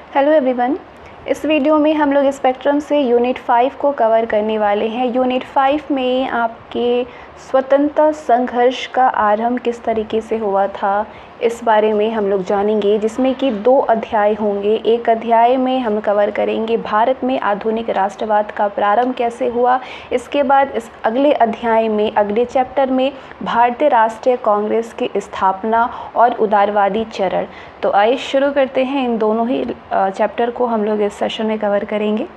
Hello everyone. इस video में हम लोग स्पेक्ट्रम से यूनिट 5 को कवर करने वाले हैं। यूनिट 5 में आपके स्वतंत्रता संघर्ष का आरंभ किस तरीके से हुआ था, इस बारे में हम लोग जानेंगे, जिसमें कि 2 अध्याय होंगे। एक अध्याय में हम कवर करेंगे भारत में आधुनिक राष्ट्रवाद का प्रारंभ कैसे हुआ। इसके बाद इस अगले अध्याय में, अगले चैप्टर में भारतीय राष्ट्रीय कांग्रेस की स्थापना और उदारवादी चरण। तो आइए शुरू करते हैं। इन दोनों ही चैप्टर को हम लोग इस सेशन में कवर करेंगे।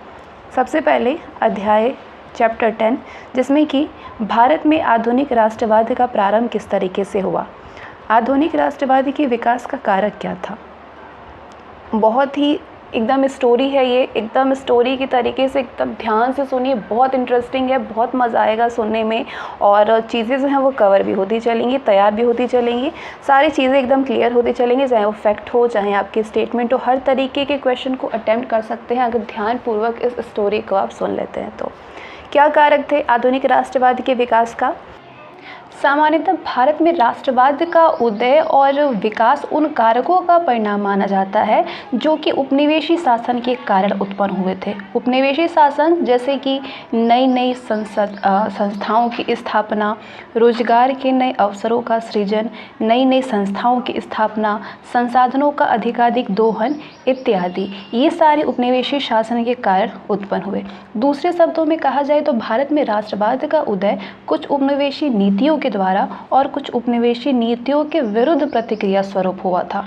सबसे पहले अध्याय चैप्टर 10, जिसमें कि भारत में आधुनिक राष्ट्रवाद का प्रारंभ किस तरीके से हुआ। आधुनिक राष्ट्रवाद के विकास का कारक क्या था। बहुत ही एकदम स्टोरी है ये, एकदम स्टोरी की तरीके से एकदम ध्यान से सुनिए। बहुत इंटरेस्टिंग है, बहुत मज़ा आएगा सुनने में, और चीज़ें जो हैं वो कवर भी होती चलेंगी, तैयार भी होती चलेंगी। सारी चीज़ें एकदम क्लियर होती चलेंगी, चाहे वो फैक्ट हो, चाहे आपके स्टेटमेंट हो। हर तरीके के क्वेश्चन को अटेम्प्ट कर सकते हैं अगर ध्यानपूर्वक इस स्टोरी को आप सुन लेते हैं तो। क्या कारक थे आधुनिक राष्ट्रवाद के विकास का। सामान्यतः भारत में राष्ट्रवाद का उदय और विकास उन कारकों का परिणाम माना जाता है जो कि उपनिवेशी शासन के कारण उत्पन्न हुए थे। उपनिवेशी शासन जैसे कि नई नई संस्थाओं की स्थापना, रोजगार के नए अवसरों का सृजन, नई नई संस्थाओं की स्थापना, संसाधनों का अधिकाधिक दोहन इत्यादि, ये सारे उपनिवेशी शासन के कारण उत्पन्न हुए। दूसरे शब्दों में कहा जाए तो भारत में राष्ट्रवाद का उदय कुछ उपनिवेशी नीतियों के द्वारा और कुछ उपनिवेशी नीतियों के विरुद्ध प्रतिक्रिया स्वरूप हुआ था।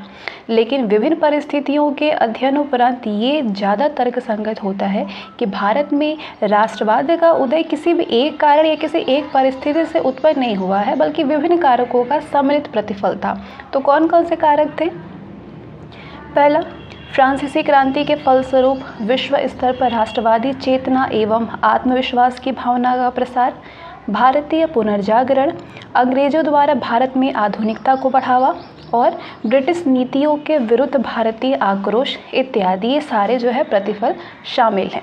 लेकिन विभिन्न परिस्थितियों के अध्ययन उपरांत ये ज़्यादा तर्कसंगत होता है कि भारत में राष्ट्रवाद का उदय किसी भी एक कारण या किसी एक परिस्थिति से उत्पन्न नहीं हुआ है, बल्कि विभिन्न कारकों का सम्मिलित प्रतिफल था। तो कौन कौन से कारक थे। पहला, फ्रांसीसी क्रांति के फलस्वरूप विश्व स्तर पर राष्ट्रवादी चेतना एवं आत्मविश्वास की भावना का प्रसार, भारतीय पुनर्जागरण, अंग्रेजों द्वारा भारत में आधुनिकता को बढ़ावा और ब्रिटिश नीतियों के विरुद्ध भारतीय आक्रोश इत्यादि, ये सारे जो है प्रतिफल शामिल हैं।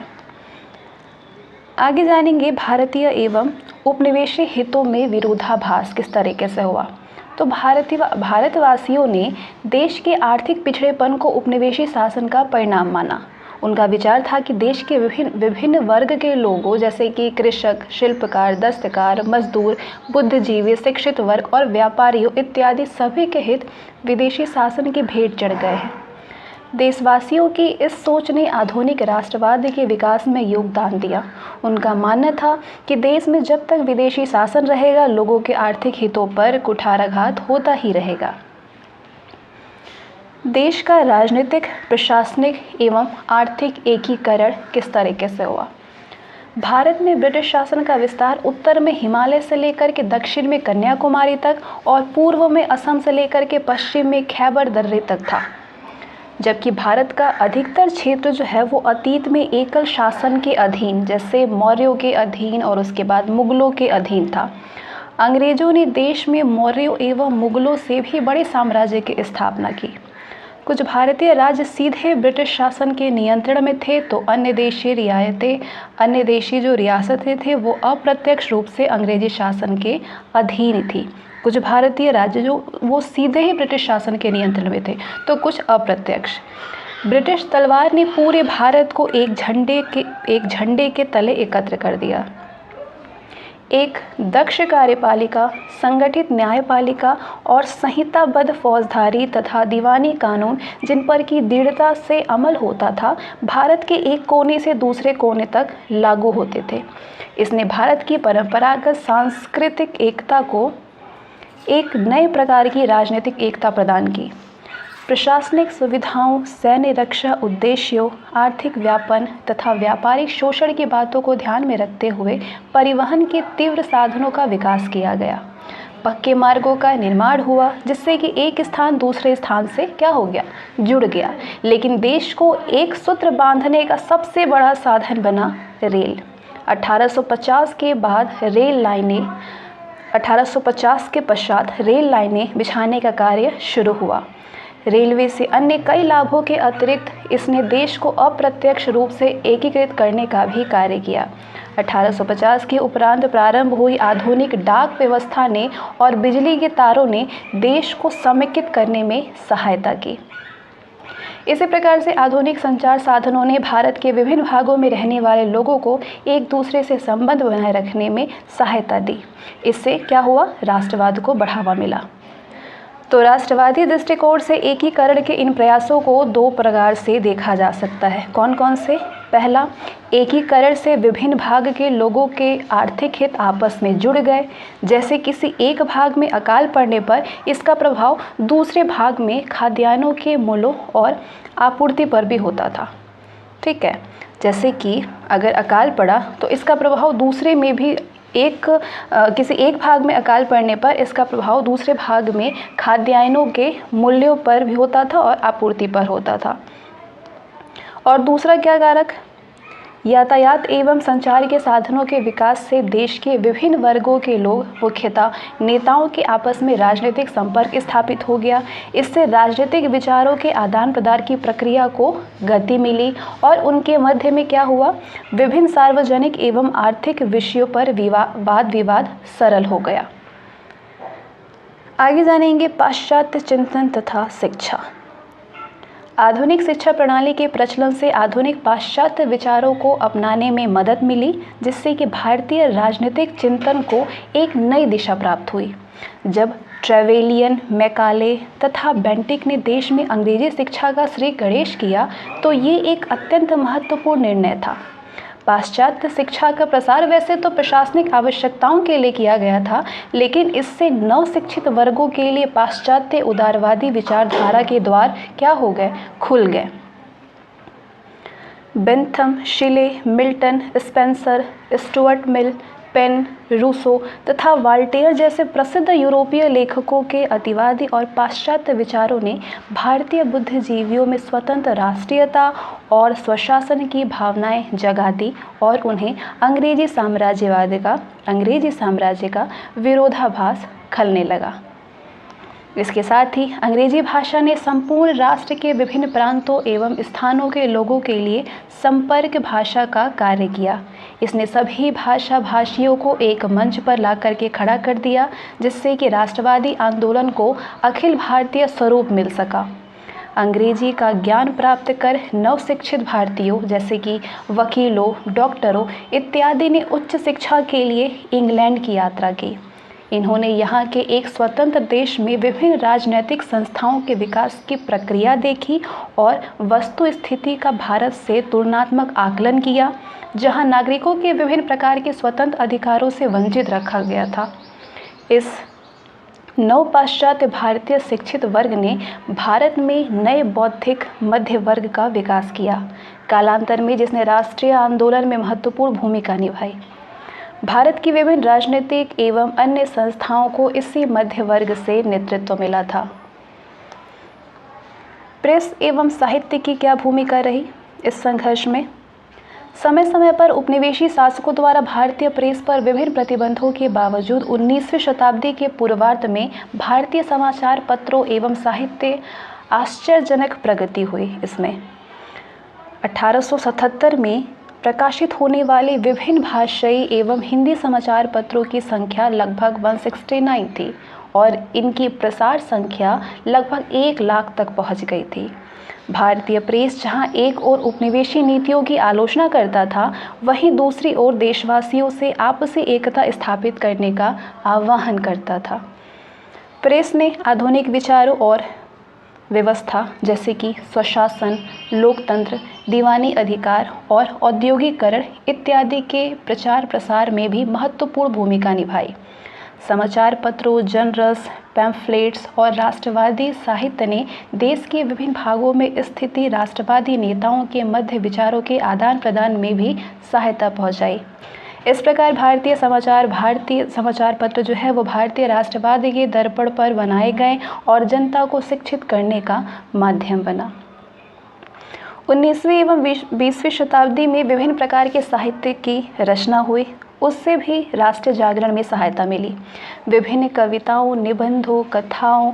आगे जानेंगे भारतीय एवं उपनिवेशी हितों में विरोधाभास किस तरीके से हुआ। तो भारतवासियों ने देश के आर्थिक पिछड़ेपन को उपनिवेशी शासन का परिणाम माना। उनका विचार था कि देश के विभिन्न वर्ग के लोगों जैसे कि कृषक, शिल्पकार, दस्तकार, मजदूर, बुद्धिजीवी, शिक्षित वर्ग और व्यापारियों इत्यादि सभी के हित विदेशी शासन की भेंट चढ़ गए हैं। देशवासियों की इस सोच ने आधुनिक राष्ट्रवाद के विकास में योगदान दिया। उनका मानना था कि देश में जब तक विदेशी शासन रहेगा, लोगों के आर्थिक हितों पर कुठाराघात होता ही रहेगा। देश का राजनीतिक, प्रशासनिक एवं आर्थिक एकीकरण किस तरीके से हुआ। भारत में ब्रिटिश शासन का विस्तार उत्तर में हिमालय से लेकर के दक्षिण में कन्याकुमारी तक और पूर्व में असम से लेकर के पश्चिम में खैबर दर्रे तक था, जबकि भारत का अधिकतर क्षेत्र जो है वो अतीत में एकल शासन के अधीन, जैसे मौर्यों के अधीन और उसके बाद मुगलों के अधीन था। अंग्रेजों ने देश में मौर्यों एवं मुगलों से भी बड़े साम्राज्य की स्थापना की। कुछ भारतीय राज्य सीधे ब्रिटिश शासन के नियंत्रण में थे, तो अन्य देशी जो रियासतें थे वो अप्रत्यक्ष रूप से अंग्रेजी शासन के अधीन थी। कुछ भारतीय राज्य जो वो सीधे ही ब्रिटिश शासन के नियंत्रण में थे, तो कुछ अप्रत्यक्ष। ब्रिटिश तलवार ने पूरे भारत को एक झंडे के तले एकत्र कर दिया। एक दक्ष कार्यपालिका, संगठित न्यायपालिका और संहिताबद्ध फौजदारी तथा दीवानी कानून जिन पर की दृढ़ता से अमल होता था, भारत के एक कोने से दूसरे कोने तक लागू होते थे। इसने भारत की परंपरागत सांस्कृतिक एकता को एक नए प्रकार की राजनीतिक एकता प्रदान की। प्रशासनिक सुविधाओं, सैन्य रक्षा उद्देश्यों, आर्थिक व्यापन तथा व्यापारिक शोषण की बातों को ध्यान में रखते हुए परिवहन के तीव्र साधनों का विकास किया गया। पक्के मार्गों का निर्माण हुआ, जिससे कि एक स्थान दूसरे स्थान से क्या हो गया, जुड़ गया। लेकिन देश को एक सूत्र बांधने का सबसे बड़ा साधन बना रेल। 1850 के पश्चात रेल लाइनें बिछाने का कार्य शुरू हुआ। रेलवे से अन्य कई लाभों के अतिरिक्त इसने देश को अप्रत्यक्ष रूप से एकीकृत करने का भी कार्य किया। 1850 के उपरांत प्रारंभ हुई आधुनिक डाक व्यवस्था ने और बिजली के तारों ने देश को समेकित करने में सहायता की। इसी प्रकार से आधुनिक संचार साधनों ने भारत के विभिन्न भागों में रहने वाले लोगों को एक दूसरे से संबंध बनाए रखने में सहायता दी। इससे क्या हुआ? राष्ट्रवाद को बढ़ावा मिला। तो राष्ट्रवादी दृष्टिकोण से एकीकरण के इन प्रयासों को दो प्रकार से देखा जा सकता है। कौन कौन से? पहला, एकीकरण से विभिन्न भाग के लोगों के आर्थिक हित आपस में जुड़ गए। जैसे किसी एक भाग में अकाल पड़ने पर इसका प्रभाव दूसरे भाग में खाद्यान्नों के मूल्यों और आपूर्ति पर भी होता था। ठीक है, जैसे कि अगर अकाल पड़ा तो इसका प्रभाव दूसरे में भी किसी एक भाग में अकाल पड़ने पर इसका प्रभाव दूसरे भाग में खाद्यान्नों के मूल्यों पर भी होता था और आपूर्ति पर होता था। और दूसरा क्या कारक? यातायात एवं संचार के साधनों के विकास से देश के विभिन्न वर्गों के लोग, मुख्यतः नेताओं के आपस में राजनीतिक संपर्क स्थापित हो गया। इससे राजनीतिक विचारों के आदान प्रदान की प्रक्रिया को गति मिली और उनके मध्य में क्या हुआ? विभिन्न सार्वजनिक एवं आर्थिक विषयों पर वाद विवाद सरल हो गया। आगे जानेंगे पाश्चात्य चिंतन तथा शिक्षा। आधुनिक शिक्षा प्रणाली के प्रचलन से आधुनिक पाश्चात्य विचारों को अपनाने में मदद मिली, जिससे कि भारतीय राजनीतिक चिंतन को एक नई दिशा प्राप्त हुई। जब ट्रेवेलियन, मैकाले तथा बेंटिक ने देश में अंग्रेजी शिक्षा का श्री गणेश किया तो ये एक अत्यंत महत्वपूर्ण निर्णय था। पाश्चात्य शिक्षा का प्रसार वैसे तो प्रशासनिक आवश्यकताओं के लिए किया गया था, लेकिन इससे नवशिक्षित वर्गों के लिए पाश्चात्य उदारवादी विचारधारा के द्वार क्या हो गए? खुल गए। Bentham, Shelley, Milton, Spencer, Stuart Mill, Paine, Rousseau तथा वाल्टेयर जैसे प्रसिद्ध यूरोपीय लेखकों के अतिवादी और पाश्चात्य विचारों ने भारतीय बुद्धिजीवियों में स्वतंत्र राष्ट्रीयता और स्वशासन की भावनाएं जगा दी और उन्हें अंग्रेजी साम्राज्य का विरोधाभास खलने लगा। इसके साथ ही अंग्रेजी भाषा ने संपूर्ण राष्ट्र के विभिन्न प्रांतों एवं स्थानों के लोगों के लिए संपर्क भाषा का कार्य किया। इसने सभी भाषा भाषियों को एक मंच पर ला करके खड़ा कर दिया, जिससे कि राष्ट्रवादी आंदोलन को अखिल भारतीय स्वरूप मिल सका। अंग्रेजी का ज्ञान प्राप्त कर नवशिक्षित भारतीयों जैसे कि वकीलों, डॉक्टरों इत्यादि ने उच्च शिक्षा के लिए इंग्लैंड की यात्रा की। इन्होंने यहाँ के एक स्वतंत्र देश में विभिन्न राजनीतिक संस्थाओं के विकास की प्रक्रिया देखी और वस्तु स्थिति का भारत से तुलनात्मक आकलन किया, जहाँ नागरिकों के विभिन्न प्रकार के स्वतंत्र अधिकारों से वंचित रखा गया था। इस नव पाश्चात्य भारतीय शिक्षित वर्ग ने भारत में नए बौद्धिक मध्य वर्ग का विकास किया, कालांतर में जिसने राष्ट्रीय आंदोलन में महत्वपूर्ण भूमिका निभाई। भारत की विभिन्न राजनीतिक एवं अन्य संस्थाओं को इसी मध्य वर्ग से नेतृत्व मिला था। प्रेस एवं साहित्य की क्या भूमिका रही इस संघर्ष में? समय समय पर उपनिवेशी शासकों द्वारा भारतीय प्रेस पर विभिन्न प्रतिबंधों के बावजूद 19वीं शताब्दी के पूर्वार्ध में भारतीय समाचार पत्रों एवं साहित्य आश्चर्यजनक प्रगति हुई। इसमें 1877 में प्रकाशित होने वाले विभिन्न भाषाई एवं हिंदी समाचार पत्रों की संख्या लगभग 169 थी और इनकी प्रसार संख्या लगभग 1 लाख तक पहुंच गई थी। भारतीय प्रेस जहां एक ओर उपनिवेशी नीतियों की आलोचना करता था, वहीं दूसरी ओर देशवासियों से आपसी एकता स्थापित करने का आह्वान करता था। प्रेस ने आधुनिक विचारों और व्यवस्था जैसे कि स्वशासन, लोकतंत्र, दीवानी अधिकार और औद्योगिकरण इत्यादि के प्रचार प्रसार में भी महत्वपूर्ण भूमिका निभाई। समाचार पत्रों, जनरल्स, पैम्फलेट्स और राष्ट्रवादी साहित्य ने देश के विभिन्न भागों में स्थित राष्ट्रवादी नेताओं के मध्य विचारों के आदान प्रदान में भी सहायता पहुंचाई। इस प्रकार भारतीय समाचार पत्र जो है वो भारतीय राष्ट्रवाद के दर्पण पर बनाए गए और जनता को शिक्षित करने का माध्यम बना। 19वीं एवं 20वीं शताब्दी में विभिन्न प्रकार के साहित्य की रचना हुई, उससे भी राष्ट्रीय जागरण में सहायता मिली। विभिन्न कविताओं, निबंधों, कथाओं,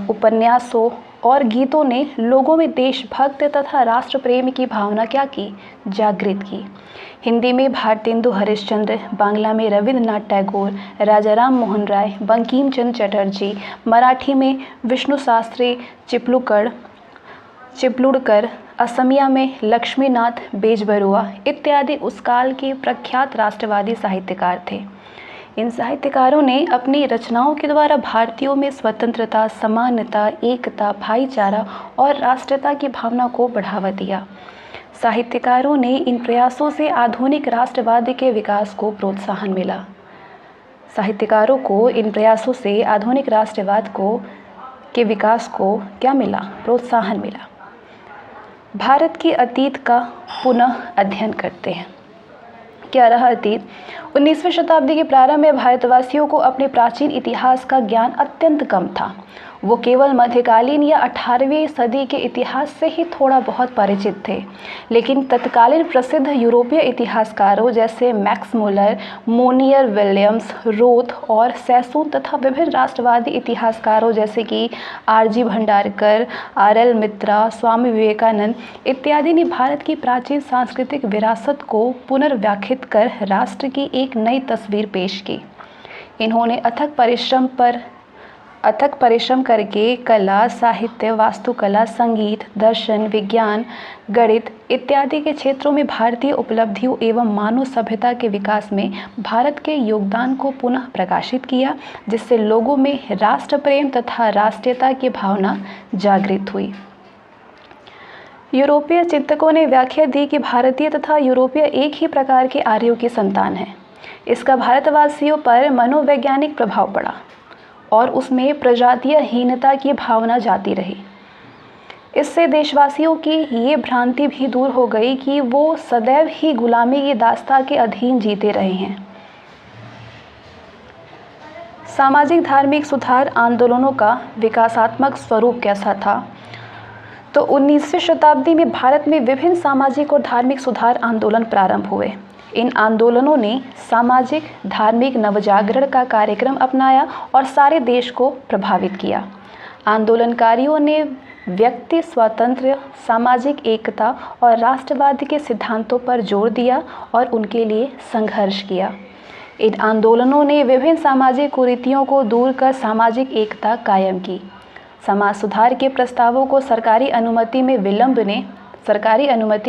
उपन्यासों और गीतों ने लोगों में देशभक्त तथा राष्ट्र प्रेम की भावना क्या की? जागृत की। हिंदी में भारतेंदु हरिश्चंद्र, बांग्ला में रविंद्रनाथ टैगोर, राजा राम मोहन राय, बंकिम चंद्र चटर्जी, मराठी में विष्णु शास्त्री चिपलूकड़, चिपलुड़कर, असमिया में लक्ष्मीनाथ बेजबरुआ इत्यादि उस काल के प्रख्यात राष्ट्रवादी साहित्यकार थे। इन साहित्यकारों ने अपनी रचनाओं के द्वारा भारतीयों में स्वतंत्रता, समानता, एकता, भाईचारा और राष्ट्रीयता की भावना को बढ़ावा दिया। साहित्यकारों ने इन प्रयासों से आधुनिक राष्ट्रवाद के विकास को प्रोत्साहन मिला। साहित्यकारों को इन प्रयासों से आधुनिक राष्ट्रवाद के विकास को क्या मिला? प्रोत्साहन मिला। भारत के अतीत का पुनः अध्ययन करते हैं। क्या रहा अतीत? 19वीं शताब्दी के प्रारंभ में भारतवासियों को अपने प्राचीन इतिहास का ज्ञान अत्यंत कम था। वो केवल मध्यकालीन या 18वीं सदी के इतिहास से ही थोड़ा बहुत परिचित थे। लेकिन तत्कालीन प्रसिद्ध यूरोपीय इतिहासकारों जैसे Max Muller, Monier Williams, Roth और सैसून तथा विभिन्न राष्ट्रवादी इतिहासकारों जैसे कि आर.जी. भंडारकर, आर.एल. मित्रा, स्वामी विवेकानंद इत्यादि ने भारत की प्राचीन सांस्कृतिक विरासत को पुनर्व्याख्यात कर राष्ट्र की एक नई तस्वीर पेश की। इन्होंने अथक परिश्रम करके कला, साहित्य, वास्तुकला, संगीत, दर्शन, विज्ञान, गणित इत्यादि के क्षेत्रों में भारतीय उपलब्धियों एवं मानव सभ्यता के विकास में भारत के योगदान को पुनः प्रकाशित किया, जिससे लोगों में राष्ट्र प्रेम तथा राष्ट्रीयता की भावना जागृत हुई। यूरोपीय चिंतकों ने व्याख्या दी कि भारतीय तथा यूरोपीय एक ही प्रकार के आर्यों की संतान हैं। इसका भारतवासियों पर मनोवैज्ञानिक प्रभाव पड़ा और उसमें प्रजातीय हीनता की भावना जाती रही। इससे देशवासियों की ये भ्रांति भी दूर हो गई कि वो सदैव ही गुलामी की दास्ता के अधीन जीते रहे हैं। सामाजिक धार्मिक सुधार आंदोलनों का विकासात्मक स्वरूप कैसा था? तो 19वीं शताब्दी में भारत में विभिन्न सामाजिक और धार्मिक सुधार आंदोलन प्रारंभ हुए। इन आंदोलनों ने सामाजिक धार्मिक नवजागरण का कार्यक्रम अपनाया और सारे देश को प्रभावित किया। आंदोलनकारियों ने व्यक्ति स्वातंत्र्य, सामाजिक एकता और राष्ट्रवाद के सिद्धांतों पर जोर दिया और उनके लिए संघर्ष किया। इन आंदोलनों ने विभिन्न सामाजिक कुरीतियों को दूर कर सामाजिक एकता कायम की। समाज सुधार के प्रस्तावों को सरकारी अनुमति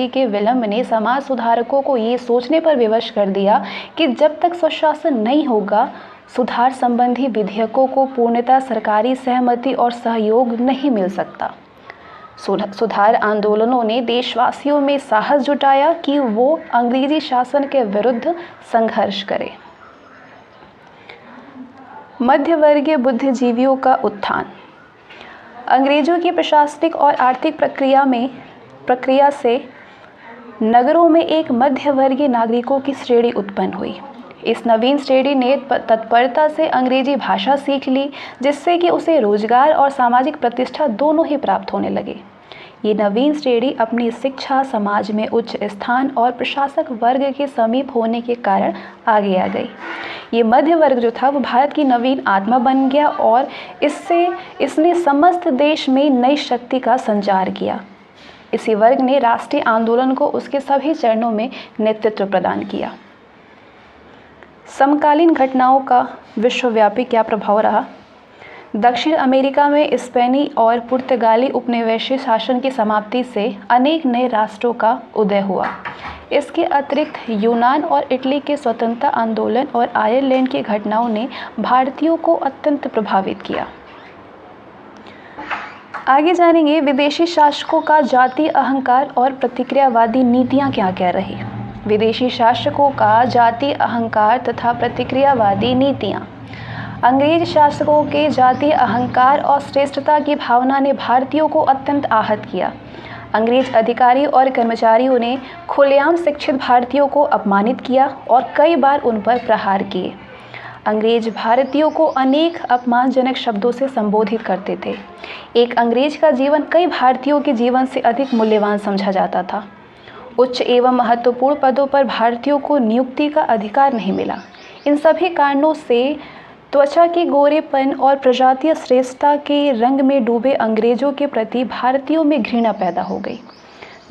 के विलंब ने समाज सुधारकों को ये सोचने पर विवश कर दिया कि जब तक स्वशासन नहीं होगा, सुधार संबंधी विधेयकों को पूर्णतः सरकारी सहमति और सहयोग नहीं मिल सकता। सुधार आंदोलनों ने देशवासियों में साहस जुटाया कि वो अंग्रेजी शासन के विरुद्ध संघर्ष करें। मध्यवर्गीय बुद्धिजीवियों का उत्थान। अंग्रेजों की प्रशासनिक और आर्थिक प्रक्रिया से नगरों में एक मध्यवर्गीय नागरिकों की श्रेणी उत्पन्न हुई। इस नवीन श्रेणी ने तत्परता से अंग्रेजी भाषा सीख ली, जिससे कि उसे रोजगार और सामाजिक प्रतिष्ठा दोनों ही प्राप्त होने लगे। ये नवीन श्रेणी अपनी शिक्षा, समाज में उच्च स्थान और प्रशासक वर्ग के समीप होने के कारण आगे आ गई। ये मध्य वर्ग जो था वो भारत की नवीन आत्मा बन गया और इसने समस्त देश में नई शक्ति का संचार किया। इसी वर्ग ने राष्ट्रीय आंदोलन को उसके सभी चरणों में नेतृत्व प्रदान किया। समकालीन घटनाओं का विश्वव्यापी क्या प्रभाव रहा? दक्षिण अमेरिका में स्पेनी और पुर्तगाली उपनिवेशी शासन की समाप्ति से अनेक नए राष्ट्रों का उदय हुआ। इसके अतिरिक्त यूनान और इटली के स्वतंत्रता आंदोलन और आयरलैंड की घटनाओं ने भारतीयों को अत्यंत प्रभावित किया। आगे जानेंगे विदेशी शासकों का जातीय अहंकार और प्रतिक्रियावादी नीतियां क्या कह रही। विदेशी शासकों का जातीय अहंकार तथा प्रतिक्रियावादी नीतियां। अंग्रेज शासकों के जातीय अहंकार और श्रेष्ठता की भावना ने भारतीयों को अत्यंत आहत किया। अंग्रेज अधिकारी और कर्मचारियों ने खुलेआम शिक्षित भारतीयों को अपमानित किया और कई बार उन पर प्रहार किए। अंग्रेज भारतीयों को अनेक अपमानजनक शब्दों से संबोधित करते थे। एक अंग्रेज का जीवन कई भारतीयों के जीवन से अधिक मूल्यवान समझा जाता था। उच्च एवं महत्वपूर्ण पदों पर भारतीयों को नियुक्ति का अधिकार नहीं मिला। इन सभी कारणों से त्वचा के गोरेपन और प्रजातीय श्रेष्ठता के रंग में डूबे अंग्रेजों के प्रति भारतीयों में घृणा पैदा हो गई।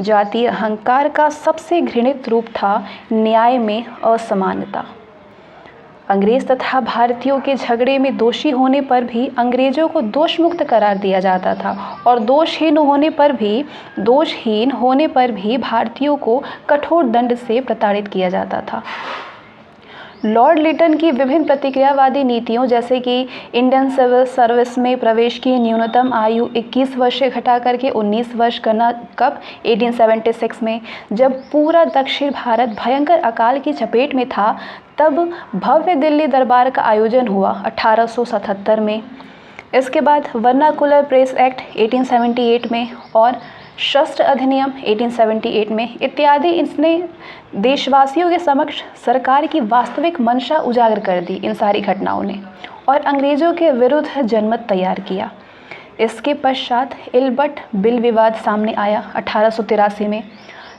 जातीय अहंकार का सबसे घृणित रूप था न्याय में असमानता। अंग्रेज तथा भारतीयों के झगड़े में दोषी होने पर भी अंग्रेजों को दोष मुक्त करार दिया जाता था और दोषहीन होने पर भी भारतीयों को कठोर दंड से प्रताड़ित किया जाता था। लॉर्ड लिटन की विभिन्न प्रतिक्रियावादी नीतियों, जैसे कि इंडियन सिविल सर्विस में प्रवेश की न्यूनतम आयु 21 वर्ष से घटा करके 19 वर्ष करना, कब 1876 में, जब पूरा दक्षिण भारत भयंकर अकाल की चपेट में था, तब भव्य दिल्ली दरबार का आयोजन हुआ 1877 में। इसके बाद वर्नाकुलर प्रेस एक्ट 1878 में और शस्त्र अधिनियम 1878 में इत्यादि, इसने देशवासियों के समक्ष सरकार की वास्तविक मंशा उजागर कर दी इन सारी घटनाओं ने, और अंग्रेज़ों के विरुद्ध जनमत तैयार किया। इसके पश्चात इल्बर्ट बिल विवाद सामने आया 1883 में।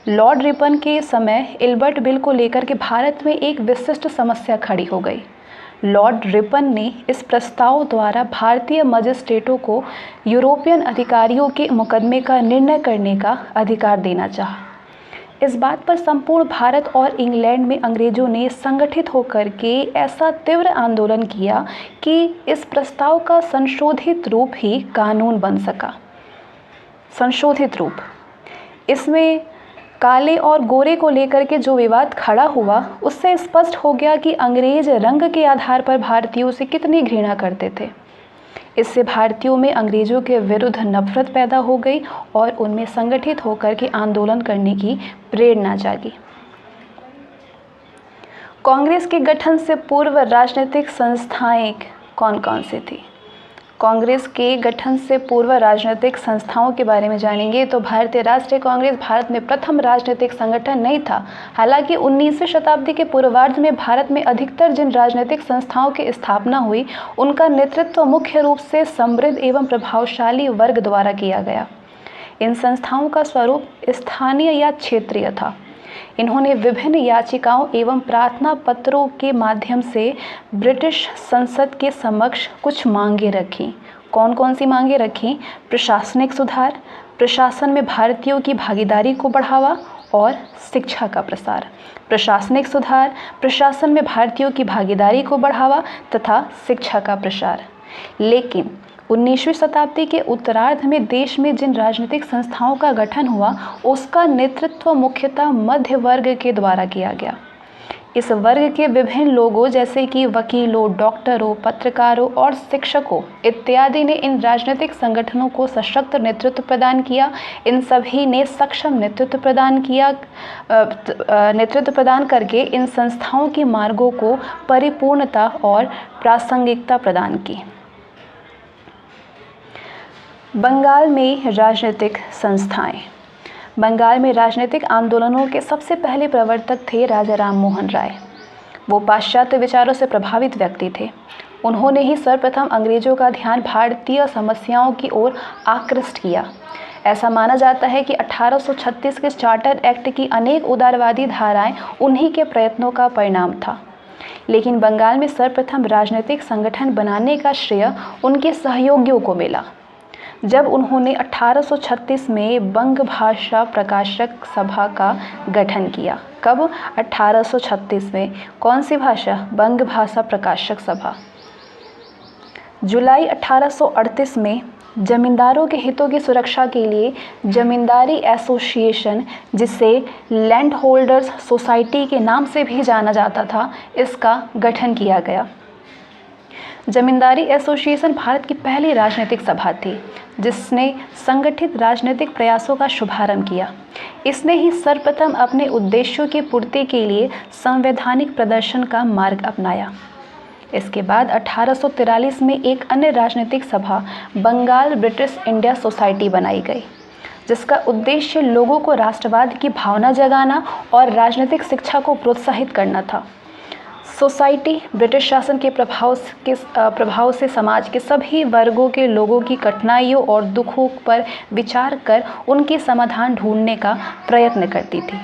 लॉर्ड रिपन के समय इल्बर्ट बिल को लेकर के भारत में एक विशिष्ट समस्या खड़ी हो गई। लॉर्ड रिपन ने इस प्रस्ताव द्वारा भारतीय मजिस्ट्रेटों को यूरोपियन अधिकारियों के मुकदमे का निर्णय करने का अधिकार देना चाहा। इस बात पर संपूर्ण भारत और इंग्लैंड में अंग्रेज़ों ने संगठित होकर के ऐसा तीव्र आंदोलन किया कि इस प्रस्ताव का संशोधित रूप ही कानून बन सका। संशोधित रूप, इसमें काले और गोरे को लेकर के जो विवाद खड़ा हुआ, उससे स्पष्ट हो गया कि अंग्रेज रंग के आधार पर भारतीयों से कितनी घृणा करते थे। इससे भारतीयों में अंग्रेज़ों के विरुद्ध नफरत पैदा हो गई और उनमें संगठित होकर के आंदोलन करने की प्रेरणा जागी। कांग्रेस के गठन से पूर्व राजनीतिक संस्थाएं कौन कौन सी थी? कांग्रेस के गठन से पूर्व राजनीतिक संस्थाओं के बारे में जानेंगे तो भारतीय राष्ट्रीय कांग्रेस भारत में प्रथम राजनीतिक संगठन नहीं था। हालांकि 19वीं शताब्दी के पूर्वार्ध में भारत में अधिकतर जिन राजनीतिक संस्थाओं की स्थापना हुई, उनका नेतृत्व मुख्य रूप से समृद्ध एवं प्रभावशाली वर्ग द्वारा किया गया। इन संस्थाओं का स्वरूप स्थानीय या क्षेत्रीय था। इन्होंने विभिन्न याचिकाओं एवं प्रार्थना पत्रों के माध्यम से ब्रिटिश संसद के समक्ष कुछ मांगें रखीं। कौन कौन सी मांगें रखीं? प्रशासनिक सुधार, प्रशासन में भारतीयों की भागीदारी को बढ़ावा और शिक्षा का प्रसार। प्रशासनिक सुधार, प्रशासन में भारतीयों की भागीदारी को बढ़ावा तथा शिक्षा का प्रसार। लेकिन 19वीं शताब्दी के उत्तरार्ध में देश में जिन राजनीतिक संस्थाओं का गठन हुआ, उसका नेतृत्व मुख्यतः मध्य वर्ग के द्वारा किया गया। इस वर्ग के विभिन्न लोगों, जैसे कि वकीलों, डॉक्टरों, पत्रकारों और शिक्षकों इत्यादि ने इन राजनीतिक संगठनों को सशक्त नेतृत्व प्रदान किया। इन सभी ने सक्षम नेतृत्व प्रदान करके इन संस्थाओं के मार्गों को परिपूर्णता और प्रासंगिकता प्रदान की। बंगाल में राजनीतिक संस्थाएं। बंगाल में राजनीतिक आंदोलनों के सबसे पहले प्रवर्तक थे राजा राम मोहन राय। वो पाश्चात्य विचारों से प्रभावित व्यक्ति थे। उन्होंने ही सर्वप्रथम अंग्रेजों का ध्यान भारतीय समस्याओं की ओर आकृष्ट किया। ऐसा माना जाता है कि 1836 के चार्टर एक्ट की अनेक उदारवादी धाराएं उन्हीं के प्रयत्नों का परिणाम था। लेकिन बंगाल में सर्वप्रथम राजनीतिक संगठन बनाने का श्रेय उनके सहयोगियों को मिला। जब उन्होंने 1836 में बंग भाषा प्रकाशक सभा का गठन किया। कब? 1836 में। कौन सी भाषा? बंग भाषा प्रकाशक सभा। जुलाई 1838 में जमींदारों के हितों की सुरक्षा के लिए जमींदारी एसोसिएशन, जिसे लैंड होल्डर्स सोसाइटी के नाम से भी जाना जाता था, इसका गठन किया गया। जमींदारी एसोसिएशन भारत की पहली राजनीतिक सभा थी जिसने संगठित राजनीतिक प्रयासों का शुभारंभ किया। इसने ही सर्वप्रथम अपने उद्देश्यों की पूर्ति के लिए संवैधानिक प्रदर्शन का मार्ग अपनाया। इसके बाद 1843 में एक अन्य राजनीतिक सभा बंगाल ब्रिटिश इंडिया सोसाइटी बनाई गई, जिसका उद्देश्य लोगों को राष्ट्रवाद की भावना जगाना और राजनीतिक शिक्षा को प्रोत्साहित करना था। सोसाइटी ब्रिटिश शासन के प्रभाव से समाज के सभी वर्गों के लोगों की कठिनाइयों और दुखों पर विचार कर उनके समाधान ढूंढने का प्रयत्न करती थी।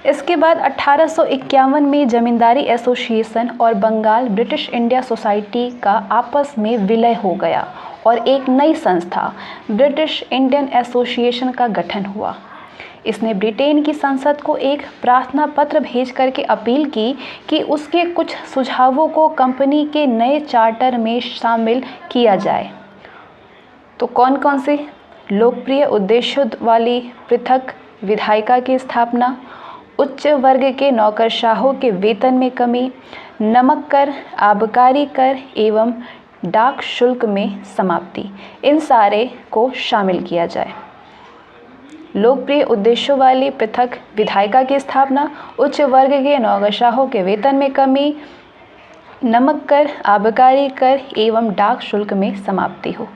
इसके बाद 1851 में जमींदारी एसोसिएशन और बंगाल ब्रिटिश इंडिया सोसाइटी का आपस में विलय हो गया और एक नई संस्था ब्रिटिश इंडियन एसोसिएशन का गठन हुआ। इसने ब्रिटेन की संसद को एक प्रार्थना पत्र भेज करके अपील की कि उसके कुछ सुझावों को कंपनी के नए चार्टर में शामिल किया जाए। तो कौन कौन से? लोकप्रिय उद्देश्यों वाली पृथक विधायिका की स्थापना, उच्च वर्ग के नौकरशाहों के वेतन में कमी, नमक कर, आबकारी कर एवं डाक शुल्क में समाप्ति, इन सारे को शामिल किया जाए। लोकप्रिय उद्देश्यों वाली पृथक विधायिका की स्थापना, उच्च वर्ग के नौकरशाहों के वेतन में कमी, नमक कर, आबकारी कर एवं डाक शुल्क में समाप्ति हो।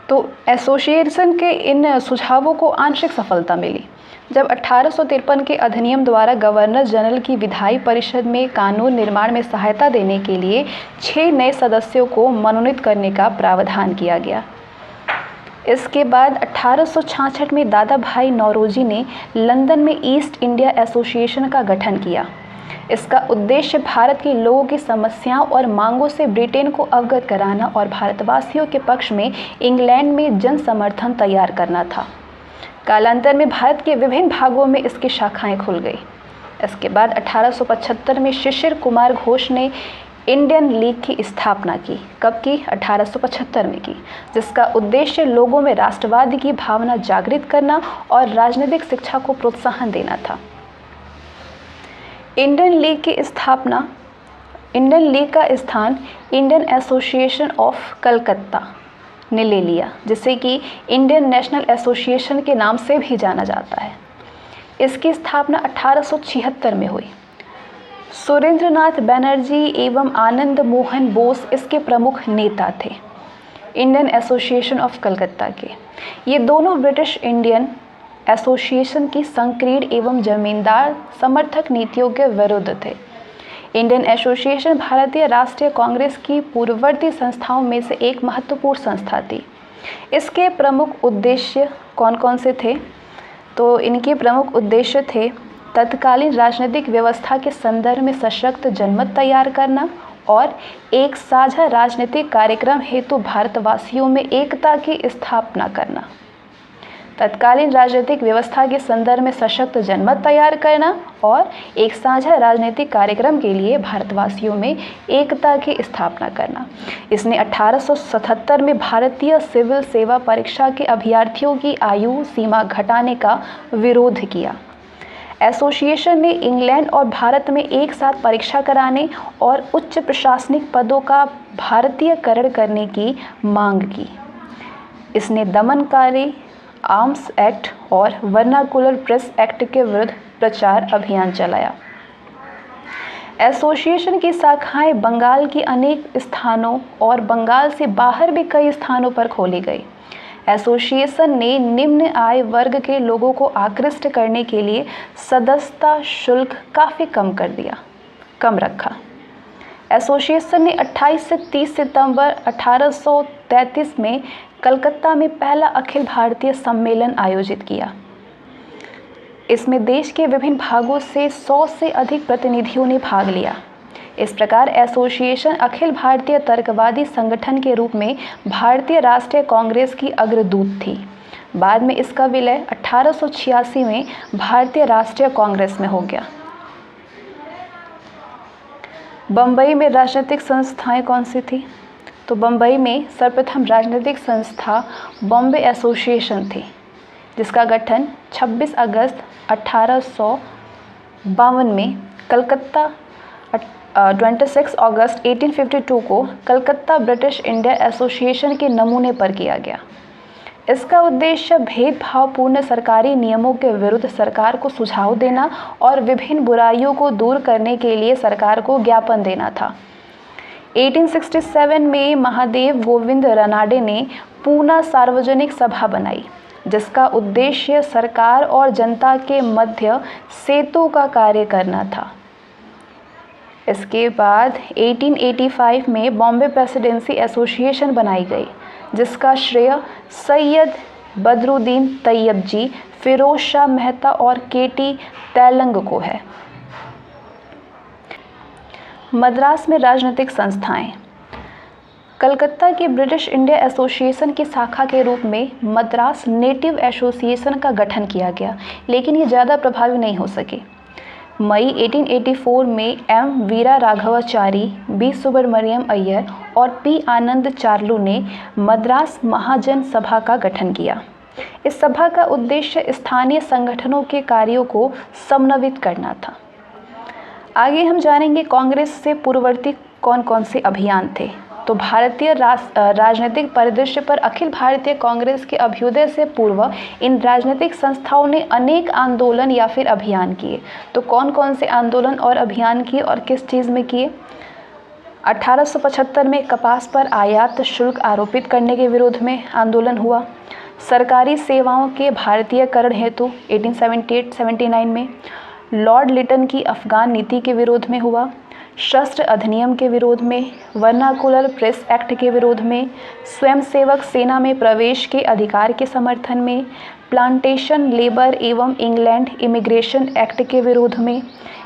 तो एसोसिएशन के इन सुझावों को आंशिक सफलता मिली जब 1853 के अधिनियम द्वारा गवर्नर जनरल की विधायी परिषद में कानून निर्माण में सहायता देने के लिए 6 नए सदस्यों को मनोनीत करने का प्रावधान किया गया। इसके बाद 1866 में दादा भाई नौरोजी ने लंदन में ईस्ट इंडिया एसोसिएशन का गठन किया। इसका उद्देश्य भारत के लोगों की समस्याओं और मांगों से ब्रिटेन को अवगत कराना और भारतवासियों के पक्ष में इंग्लैंड में जन समर्थन तैयार करना था। कालांतर में भारत के विभिन्न भागों में इसकी शाखाएं खुल गई। इसके बाद 1875 में शिशिर कुमार घोष ने इंडियन लीग की स्थापना की। कब की? 1875 में की, जिसका उद्देश्य लोगों में राष्ट्रवाद की भावना जागृत करना और राजनीतिक शिक्षा को प्रोत्साहन देना था। इंडियन लीग की स्थापना, इंडियन लीग का स्थान इंडियन एसोसिएशन ऑफ कलकत्ता ने ले लिया, जिसे कि इंडियन नेशनल एसोसिएशन के नाम से भी जाना जाता है। इसकी स्थापना 1876 में हुई। सुरेंद्रनाथ बनर्जी एवं आनंद मोहन बोस इसके प्रमुख नेता थे इंडियन एसोसिएशन ऑफ कलकत्ता के। ये दोनों ब्रिटिश इंडियन एसोसिएशन की संकीर्ण एवं जमींदार समर्थक नीतियों के विरुद्ध थे। इंडियन एसोसिएशन भारतीय राष्ट्रीय कांग्रेस की पूर्ववर्ती संस्थाओं में से एक महत्वपूर्ण संस्था थी। इसके प्रमुख उद्देश्य कौन कौन से थे? तो इनके प्रमुख उद्देश्य थे तत्कालीन राजनीतिक व्यवस्था के संदर्भ में सशक्त जनमत तैयार करना और एक साझा राजनीतिक कार्यक्रम हेतु भारतवासियों में एकता की स्थापना करना। तत्कालीन राजनीतिक व्यवस्था के संदर्भ में सशक्त जनमत तैयार करना और एक साझा राजनीतिक कार्यक्रम के लिए भारतवासियों में एकता की स्थापना करना। इसने 1877 में भारतीय सिविल सेवा परीक्षा के अभ्यर्थियों की आयु सीमा घटाने का विरोध किया। एसोसिएशन ने इंग्लैंड और भारत में एक साथ परीक्षा कराने और उच्च प्रशासनिक पदों का भारतीयकरण करने की मांग की। इसने दमनकारी आर्म्स एक्ट और वर्नाकुलर प्रेस एक्ट के विरुद्ध प्रचार अभियान चलाया। एसोसिएशन की शाखाएं बंगाल की अनेक स्थानों और बंगाल से बाहर भी कई स्थानों पर खोली गई। एसोसिएशन ने निम्न आय वर्ग के लोगों को आकृष्ट करने के लिए सदस्यता शुल्क काफ़ी कम रखा। एसोसिएशन ने 28 से 30 सितंबर 1833 में कलकत्ता में पहला अखिल भारतीय सम्मेलन आयोजित किया। इसमें देश के विभिन्न भागों से 100 से अधिक प्रतिनिधियों ने भाग लिया। इस प्रकार एसोसिएशन अखिल भारतीय तर्कवादी संगठन के रूप में भारतीय राष्ट्रीय कांग्रेस की अग्रदूत थी। बाद में इसका विलय 1886 में भारतीय राष्ट्रीय कांग्रेस में हो गया। बम्बई में राजनीतिक संस्थाएं कौन सी थी? तो बम्बई में सर्वप्रथम राजनीतिक संस्था बॉम्बे एसोसिएशन थी, जिसका गठन 26 अगस्त 1852 में 26 अगस्त 1852 को कलकत्ता ब्रिटिश इंडिया एसोसिएशन के नमूने पर किया गया। इसका उद्देश्य भेदभावपूर्ण सरकारी नियमों के विरुद्ध सरकार को सुझाव देना और विभिन्न बुराइयों को दूर करने के लिए सरकार को ज्ञापन देना था। 1867 में महादेव गोविंद रनाडे ने पूना सार्वजनिक सभा बनाई, जिसका उद्देश्य सरकार और जनता के मध्य सेतु का कार्य करना था। इसके बाद 1885 में बॉम्बे प्रेसिडेंसी एसोसिएशन बनाई गई, जिसका श्रेय सैयद बदरुद्दीन तैयबजी, फिरोज शाह मेहता और केटी तैलंग को है। मद्रास में राजनीतिक संस्थाएं। कलकत्ता के ब्रिटिश इंडिया एसोसिएशन की शाखा के रूप में मद्रास नेटिव एसोसिएशन का गठन किया गया, लेकिन ये ज़्यादा प्रभावी नहीं हो सके। मई 1884 में एम वीरा राघवाचारी, बी सुब्रमण्यम अय्यर और पी आनंद चार्लू ने मद्रास महाजन सभा का गठन किया। इस सभा का उद्देश्य स्थानीय संगठनों के कार्यों को समन्वित करना था। आगे हम जानेंगे कांग्रेस से पूर्ववर्ती कौन कौन से अभियान थे। तो भारतीय राजनीतिक परिदृश्य पर अखिल भारतीय कांग्रेस के अभ्युदय से पूर्व इन राजनीतिक संस्थाओं ने अनेक आंदोलन या फिर अभियान किए। तो कौन कौन से आंदोलन और अभियान किए और किस चीज़ में किए? 1875 में कपास पर आयात शुल्क आरोपित करने के विरोध में आंदोलन हुआ। सरकारी सेवाओं के भारतीयकरण हेतु 1878-79 में लॉर्ड लिटन की अफगान नीति के विरोध में हुआ। शस्त्र अधिनियम के विरोध में, वर्नाकुलर प्रेस एक्ट के विरोध में, स्वयंसेवक सेना में प्रवेश के अधिकार के समर्थन में, प्लांटेशन लेबर एवं इंग्लैंड इमिग्रेशन एक्ट के विरोध में,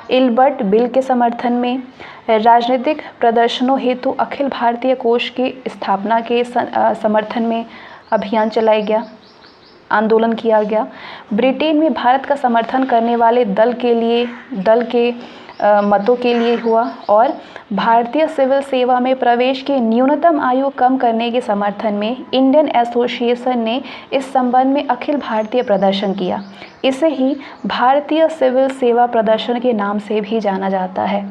इल्बर्ट बिल के समर्थन में, राजनीतिक प्रदर्शनों हेतु अखिल भारतीय कोष की स्थापना के समर्थन में अभियान चलाया गया, आंदोलन किया गया। ब्रिटेन में भारत का समर्थन करने वाले दल के मतों के लिए हुआ और भारतीय सिविल सेवा में प्रवेश की न्यूनतम आयु कम करने के समर्थन में इंडियन एसोसिएशन ने इस संबंध में अखिल भारतीय प्रदर्शन किया। इसे ही भारतीय सिविल सेवा प्रदर्शन के नाम से भी जाना जाता है।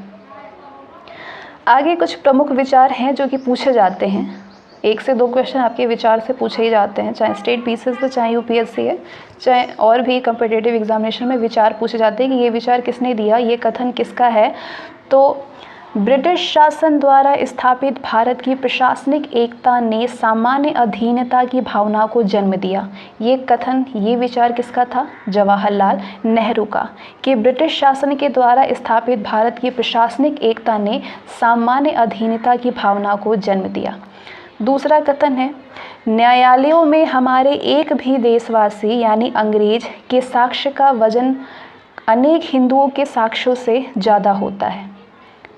आगे कुछ प्रमुख विचार हैं जो कि पूछे जाते हैं। 1 से 2 क्वेश्चन आपके विचार से पूछे ही जाते हैं, चाहे स्टेट पीसीएस है, चाहे यूपीएससी है, चाहे और भी कम्पिटिटिव एग्जामिनेशन में विचार पूछे जाते हैं कि ये विचार किसने दिया, ये कथन किसका है। तो ब्रिटिश शासन द्वारा स्थापित भारत की प्रशासनिक एकता ने सामान्य अधीनता की भावना को जन्म दिया। ये कथन, ये विचार किसका था? जवाहरलाल नेहरू का, कि ब्रिटिश शासन के द्वारा स्थापित भारत की प्रशासनिक एकता ने सामान्य अधीनता की भावना को जन्म दिया। दूसरा कथन है, न्यायालयों में हमारे एक भी देशवासी यानी अंग्रेज के साक्ष्य का वजन अनेक हिंदुओं के साक्ष्यों से ज़्यादा होता है।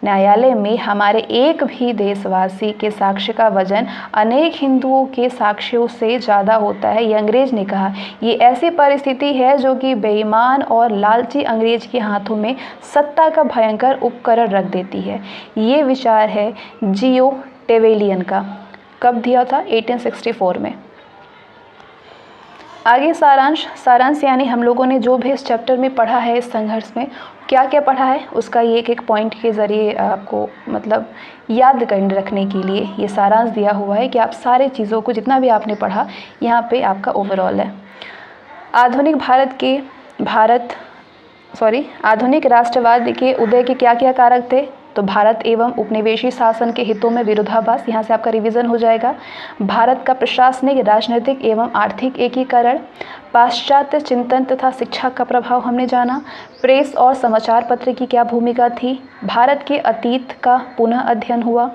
न्यायालय में हमारे एक भी देशवासी के साक्ष्य का वजन अनेक हिंदुओं के साक्ष्यों से ज़्यादा होता है, ये अंग्रेज ने कहा। ये ऐसी परिस्थिति है जो कि बेईमान और लालची अंग्रेज के हाथों में सत्ता का भयंकर उपकरण रख देती है। ये विचार है जियो टेवेलियन का। कब दिया था? 1864 में। आगे सारांश यानी हम लोगों ने जो भी इस चैप्टर में पढ़ा है, इस संघर्ष में क्या क्या पढ़ा है, उसका ये एक पॉइंट के ज़रिए आपको मतलब याद करने रखने के लिए ये सारांश दिया हुआ है कि आप सारे चीज़ों को जितना भी आपने पढ़ा यहाँ पे आपका ओवरऑल है। आधुनिक राष्ट्रवाद के उदय के क्या क्या कारक थे? तो भारत एवं उपनिवेशी शासन के हितों में विरोधाभास, यहाँ से आपका रिवीजन हो जाएगा। भारत का प्रशासनिक, राजनीतिक एवं आर्थिक एकीकरण, पाश्चात्य चिंतन तथा शिक्षा का प्रभाव हमने जाना। प्रेस और समाचार पत्र की क्या भूमिका थी? भारत के अतीत का पुनः अध्ययन हुआ।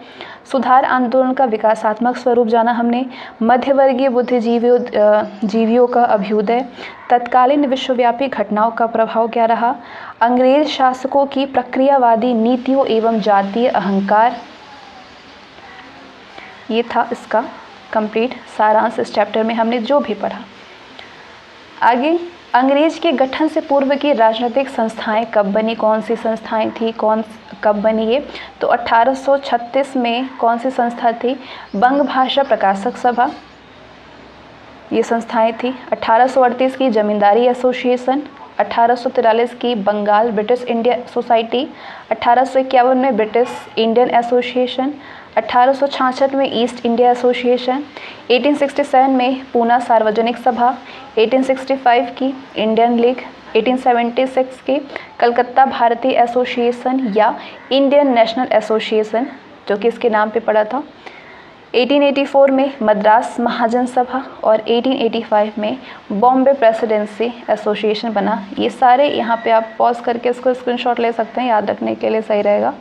सुधार आंदोलन का विकासात्मक स्वरूप जाना हमने। मध्यवर्गीय बुद्धिजीवियों का अभ्युदय, तत्कालीन विश्वव्यापी घटनाओं का प्रभाव क्या रहा, अंग्रेज शासकों की प्रक्रियावादी नीतियों एवं जातीय अहंकार। ये था इसका कंप्लीट सारांश इस चैप्टर में हमने जो भी पढ़ा। आगे अंग्रेज के गठन से पूर्व की राजनीतिक संस्थाएं कब बनी, कौन सी संस्थाएं थी, कब बनी ये? तो 1836 में कौन सी संस्था थी? बंग भाषा प्रकाशक सभा, ये संस्थाएं थी। 1838 की जमींदारी एसोसिएशन, 1843 की बंगाल ब्रिटिश इंडिया सोसाइटी, 1851 में ब्रिटिश इंडियन एसोसिएशन, 1866 में ईस्ट इंडिया एसोसिएशन, 1867 में पूना सार्वजनिक सभा, 1865 की इंडियन लीग, 1876 की कलकत्ता भारतीय एसोसिएशन या इंडियन नेशनल एसोसिएशन जो कि इसके नाम पे पड़ा था, 1884 में मद्रास महाजन सभा और 1885 में बॉम्बे प्रेसिडेंसी एसोसिएशन बना। ये सारे यहाँ पे आप पॉज करके इसको स्क्रीनशॉट ले सकते हैं, याद रखने के लिए सही रहेगा।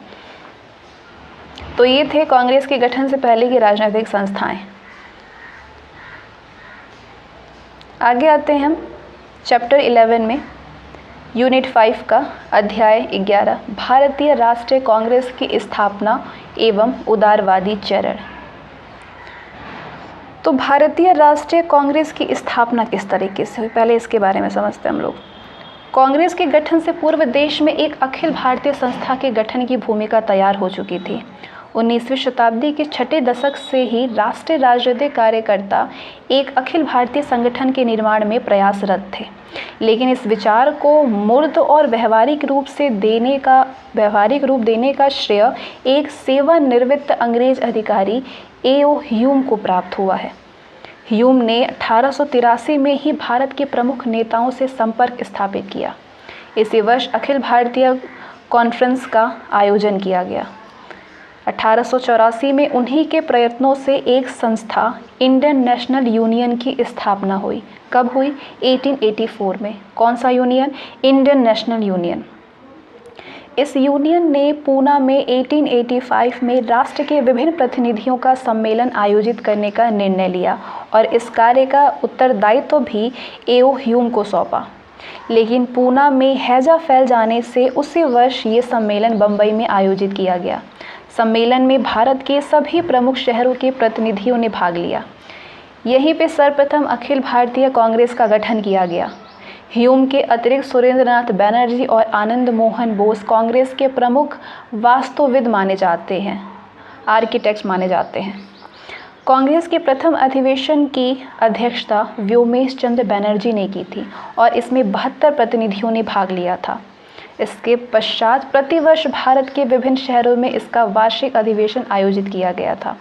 तो ये थे कांग्रेस के गठन से पहले की राजनीतिक संस्थाएं। आगे आते हैं हम चैप्टर 11 में, यूनिट 5 का अध्याय 11, भारतीय राष्ट्रीय कांग्रेस की स्थापना एवं उदारवादी चरण। तो भारतीय राष्ट्रीय कांग्रेस की स्थापना किस तरीके से हुई, पहले इसके बारे में समझते हैं हम लोग। कांग्रेस के गठन से पूर्व देश में एक अखिल भारतीय संस्था के गठन की भूमिका तैयार हो चुकी थी। 19वीं शताब्दी के छठे दशक से ही राष्ट्रीय राजनीतिक कार्यकर्ता एक अखिल भारतीय संगठन के निर्माण में प्रयासरत थे, लेकिन इस विचार को मूर्त और व्यावहारिक रूप देने का श्रेय एक सेवानिवृत्त अंग्रेज अधिकारी A.O. ह्यूम को प्राप्त हुआ है। ह्यूम ने 1883 में ही भारत के प्रमुख नेताओं से संपर्क स्थापित किया। इसी वर्ष अखिल भारतीय कॉन्फ्रेंस का आयोजन किया गया। 1884 में उन्हीं के प्रयत्नों से एक संस्था इंडियन नेशनल यूनियन की स्थापना हुई। कब हुई? 1884 में। कौन सा यूनियन? Indian national union. इस यूनियन ने पूना में 1885 में राष्ट्र के विभिन्न प्रतिनिधियों का सम्मेलन आयोजित करने का निर्णय लिया और इस कार्य का उत्तरदायित्व भी A.O. ह्यूम को सौंपा। लेकिन पूना में हैजा फैल जाने से उसी वर्ष ये सम्मेलन बम्बई में आयोजित किया गया। सम्मेलन में भारत के सभी प्रमुख शहरों के प्रतिनिधियों ने भाग लिया। यहीं पे सर्वप्रथम अखिल भारतीय कांग्रेस का गठन किया गया। ह्यूम के अतिरिक्त सुरेंद्रनाथ बैनर्जी और आनंद मोहन बोस कांग्रेस के प्रमुख वास्तुविद माने जाते हैं, आर्किटेक्ट्स माने जाते हैं। कांग्रेस के प्रथम अधिवेशन की अध्यक्षता व्योमेश चंद्र बैनर्जी ने की थी और इसमें 72 प्रतिनिधियों ने भाग लिया था। इसके पश्चात प्रतिवर्ष भारत के विभिन्न शहरों में इसका वार्षिक अधिवेशन आयोजित किया गया था।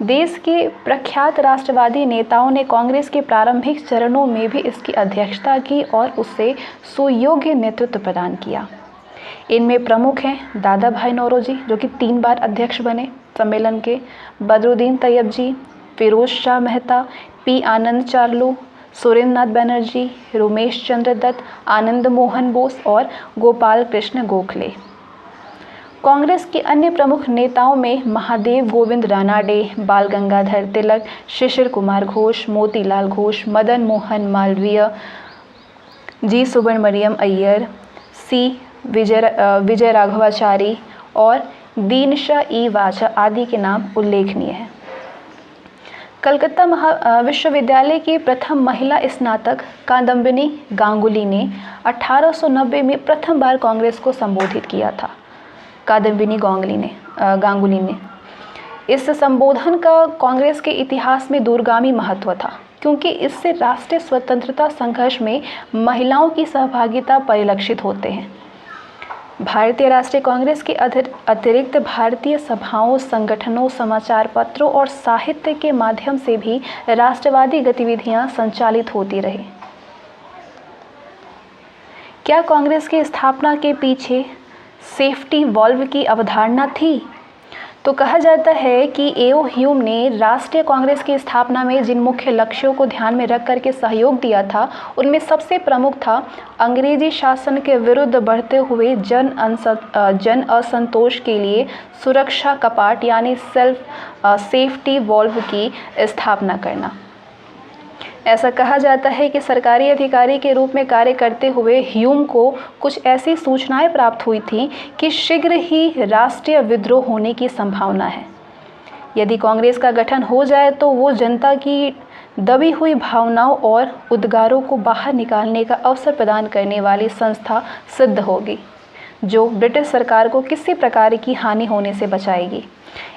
देश के प्रख्यात राष्ट्रवादी नेताओं ने कांग्रेस के प्रारंभिक चरणों में भी इसकी अध्यक्षता की और उसे सुयोग्य नेतृत्व प्रदान किया। इनमें प्रमुख हैं दादा भाई नौरोजी, जो कि 3 बार अध्यक्ष बने सम्मेलन के, बदरुद्दीन तैयब, फिरोज शाह मेहता, P. आनंद चार्लू, सुरेंद्रनाथ बैनर्जी, रोमेश चंद्र दत्त, आनंद मोहन बोस और गोपाल कृष्ण गोखले। कांग्रेस के अन्य प्रमुख नेताओं में महादेव गोविंद रानाडे, बाल गंगाधर तिलक, शिशिर कुमार घोष, मोतीलाल घोष, मदन मोहन मालवीय, G. सुब्रमण्यम अय्यर, C. विजय राघवाचारी और दीनशा ई वाचा आदि के नाम उल्लेखनीय हैं। कलकत्ता विश्वविद्यालय की प्रथम महिला स्नातक कादम्बिनी गांगुली ने 1890 में प्रथम बार कांग्रेस को संबोधित किया था। कादम्बिनी गांगुली ने इस संबोधन का कांग्रेस के इतिहास में दूरगामी महत्व था, क्योंकि इससे राष्ट्रीय स्वतंत्रता संघर्ष में महिलाओं की सहभागिता परिलक्षित होते हैं। भारतीय राष्ट्रीय कांग्रेस के अतिरिक्त भारतीय सभाओं, संगठनों, समाचार पत्रों और साहित्य के माध्यम से भी राष्ट्रवादी गतिविधियां संचालित होती रही। क्या कांग्रेस की स्थापना के पीछे सेफ्टी वॉल्व की अवधारणा थी? तो कहा जाता है कि A.O. ह्यूम ने राष्ट्रीय कांग्रेस की स्थापना में जिन मुख्य लक्ष्यों को ध्यान में रख करके सहयोग दिया था, उनमें सबसे प्रमुख था अंग्रेजी शासन के विरुद्ध बढ़ते हुए जन असंतोष के लिए सुरक्षा कपाट यानी सेफ्टी वॉल्व की स्थापना करना। ऐसा कहा जाता है कि सरकारी अधिकारी के रूप में कार्य करते हुए ह्यूम को कुछ ऐसी सूचनाएं प्राप्त हुई थीं कि शीघ्र ही राष्ट्रीय विद्रोह होने की संभावना है। यदि कांग्रेस का गठन हो जाए तो वो जनता की दबी हुई भावनाओं और उद्गारों को बाहर निकालने का अवसर प्रदान करने वाली संस्था सिद्ध होगी, जो ब्रिटिश सरकार को किसी प्रकार की हानि होने से बचाएगी।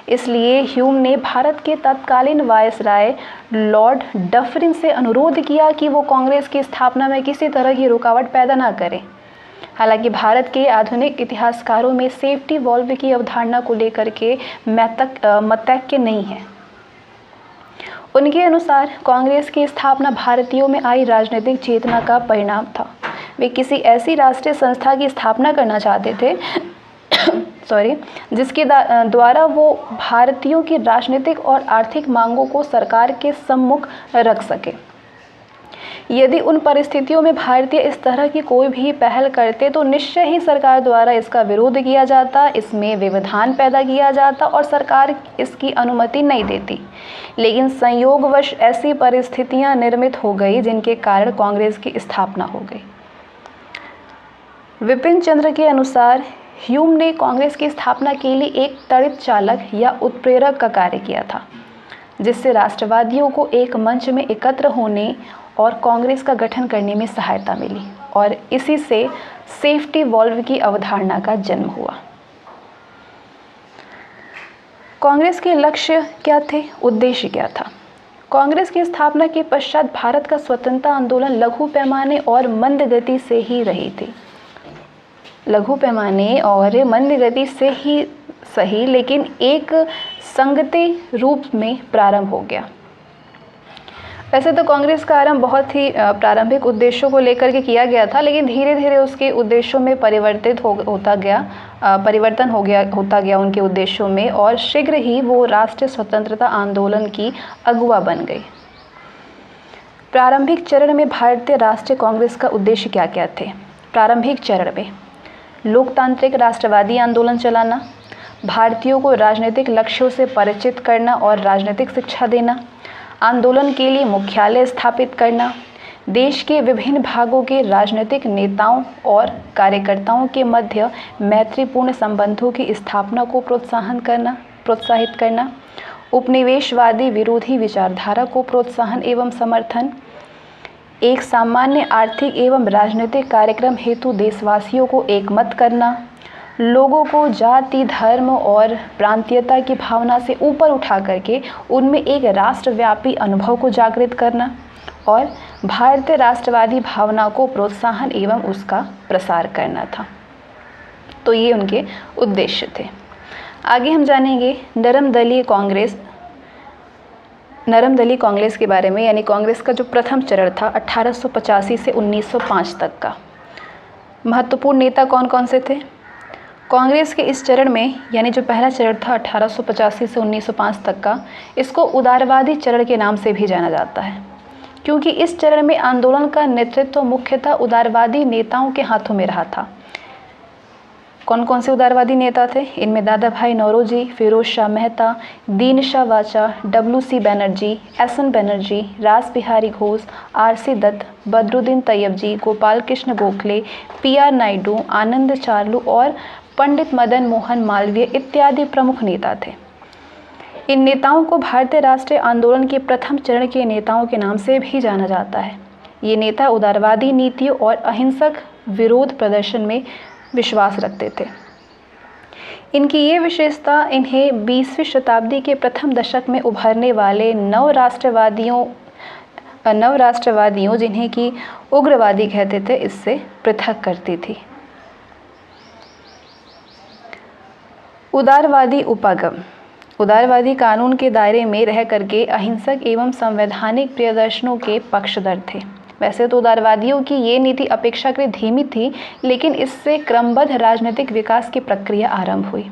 इसलिए ह्यूम ने भारत के तत्कालीन वायसराय लॉर्ड डफरिन से अनुरोध किया कि वो कांग्रेस की स्थापना में किसी तरह की रुकावट पैदा न करें। हालांकि भारत के आधुनिक इतिहासकारों में सेफ्टी वॉल्व की अवधारणा को लेकर के मतैक्य नहीं है। उनके अनुसार कांग्रेस की स्थापना भारतीयों में आई राजनीतिक चेतना का परिणाम था। वे किसी ऐसी राष्ट्रीय संस्था की स्थापना करना चाहते थे जिसके द्वारा वो भारतीयों की राजनीतिक और आर्थिक मांगों को सरकार के सम्मुख रख सके। यदि उन परिस्थितियों में भारतीय इस तरह की कोई भी पहल करते तो निश्चय ही सरकार द्वारा इसका विरोध किया जाता, इसमें व्यवधान पैदा किया जाता और सरकार इसकी अनुमति नहीं देती। लेकिन संयोगवश ऐसी परिस्थितियां निर्मित हो गई जिनके कारण कांग्रेस की स्थापना हो गई। विपिन चंद्र के अनुसार ह्यूम ने कांग्रेस की स्थापना के लिए एक तड़ित चालक या उत्प्रेरक का कार्य किया था। जिससे राष्ट्रवादियों को एक मंच में एकत्र होने और कांग्रेस का गठन करने में सहायता मिली और इसी से सेफ्टी वॉल्व की अवधारणा का जन्म हुआ। कांग्रेस के लक्ष्य क्या थे, उद्देश्य क्या था? कांग्रेस की स्थापना के पश्चात भारत का स्वतंत्रता आंदोलन लघु पैमाने और मंद गति से ही रही थी। लघु पैमाने और मंद गति से ही सही, लेकिन एक संगति रूप में प्रारंभ हो गया। वैसे तो कांग्रेस का आरंभ बहुत ही प्रारंभिक उद्देश्यों को लेकर के किया गया था, लेकिन धीरे धीरे उसके उद्देश्यों में परिवर्तन होता गया उनके उद्देश्यों में, और शीघ्र ही वो राष्ट्रीय स्वतंत्रता आंदोलन की अगुवा बन गई। प्रारंभिक चरण में भारतीय राष्ट्रीय कांग्रेस का उद्देश्य क्या क्या थे? प्रारंभिक चरण में लोकतांत्रिक राष्ट्रवादी आंदोलन चलाना, भारतीयों को राजनीतिक लक्ष्यों से परिचित करना और राजनीतिक शिक्षा देना, आंदोलन के लिए मुख्यालय स्थापित करना, देश के विभिन्न भागों के राजनीतिक नेताओं और कार्यकर्ताओं के मध्य मैत्रीपूर्ण संबंधों की स्थापना को प्रोत्साहित करना, उपनिवेशवादी विरोधी विचारधारा को प्रोत्साहन एवं समर्थन, एक सामान्य आर्थिक एवं राजनीतिक कार्यक्रम हेतु देशवासियों को एकमत करना, लोगों को जाति, धर्म और प्रांतीयता की भावना से ऊपर उठा करके उनमें एक राष्ट्रव्यापी अनुभव को जागृत करना और भारतीय राष्ट्रवादी भावना को प्रोत्साहन एवं उसका प्रसार करना था। तो ये उनके उद्देश्य थे। आगे हम जानेंगे नरम दलीय कांग्रेस के बारे में, यानी कांग्रेस का जो प्रथम चरण था 1885 से 1905 तक का। महत्वपूर्ण नेता कौन कौन से थे? कांग्रेस के इस चरण में, यानी जो पहला चरण था 1885 से 1905 तक का, इसको उदारवादी चरण के नाम से भी जाना जाता है, क्योंकि इस चरण में आंदोलन का नेतृत्व मुख्यतः उदारवादी नेताओं के हाथों में रहा था। कौन कौन से उदारवादी नेता थे? इनमें दादा भाई नौरोजी, फिरोज शाह मेहता, दीन शाह वाचा, WC बनर्जी, SN बनर्जी, रास बिहारी घोष, RC दत्त, बदरुद्दीन तैयबजी, गोपाल कृष्ण गोखले, PR नायडू, आनंद चार्लू और पंडित मदन मोहन मालवीय इत्यादि प्रमुख नेता थे। इन नेताओं को भारतीय राष्ट्रीय आंदोलन के प्रथम चरण के नेताओं के नाम से भी जाना जाता है। ये नेता उदारवादी नीतियों और अहिंसक विरोध प्रदर्शन में विश्वास रखते थे। इनकी ये विशेषता इन्हें 20वीं शताब्दी के प्रथम दशक में उभरने वाले नव राष्ट्रवादियों जिन्हें कि उग्रवादी कहते थे, इससे पृथक करती थी। उदारवादी उपागम, उदारवादी कानून के दायरे में रह करके अहिंसक एवं संवैधानिक प्रियदर्शनों के पक्षधर थे। वैसे तो उदारवादियों की ये नीति अपेक्षाकृत धीमी थी, लेकिन इससे क्रमबद्ध राजनीतिक विकास की प्रक्रिया आरंभ हुई।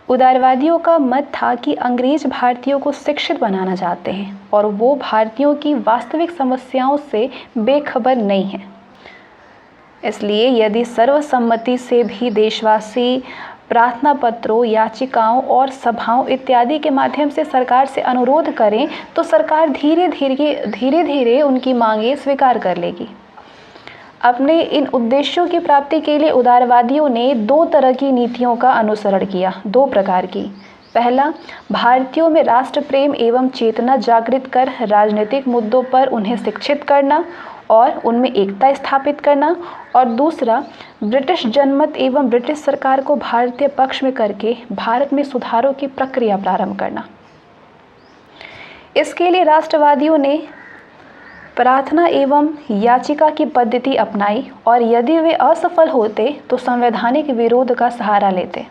उदारवादियों का मत था कि अंग्रेज भारतीयों को शिक्षित बनाना चाहते हैं और वो भारतीयों की वास्तविक समस्याओं से बेखबर नहीं हैं। इसलिए यदि सर्वसम्मति से भी देशवासी प्रार्थना पत्रों, याचिकाओं और सभाओं इत्यादि के माध्यम से सरकार से अनुरोध करें तो सरकार धीरे धीरे उनकी मांगें स्वीकार कर लेगी। अपने इन उद्देश्यों की प्राप्ति के लिए उदारवादियों ने 2 तरह की नीतियों का अनुसरण किया, 2 प्रकार की। पहला, भारतीयों में राष्ट्र प्रेम एवं चेतना जागृत कर राजनीतिक मुद्दों पर उन्हें शिक्षित करना और उनमें एकता स्थापित करना, और दूसरा, ब्रिटिश जनमत एवं ब्रिटिश सरकार को भारतीय पक्ष में करके भारत में सुधारों की प्रक्रिया प्रारंभ करना। इसके लिए राष्ट्रवादियों ने प्रार्थना एवं याचिका की पद्धति अपनाई और यदि वे असफल होते तो संवैधानिक विरोध का सहारा लेते।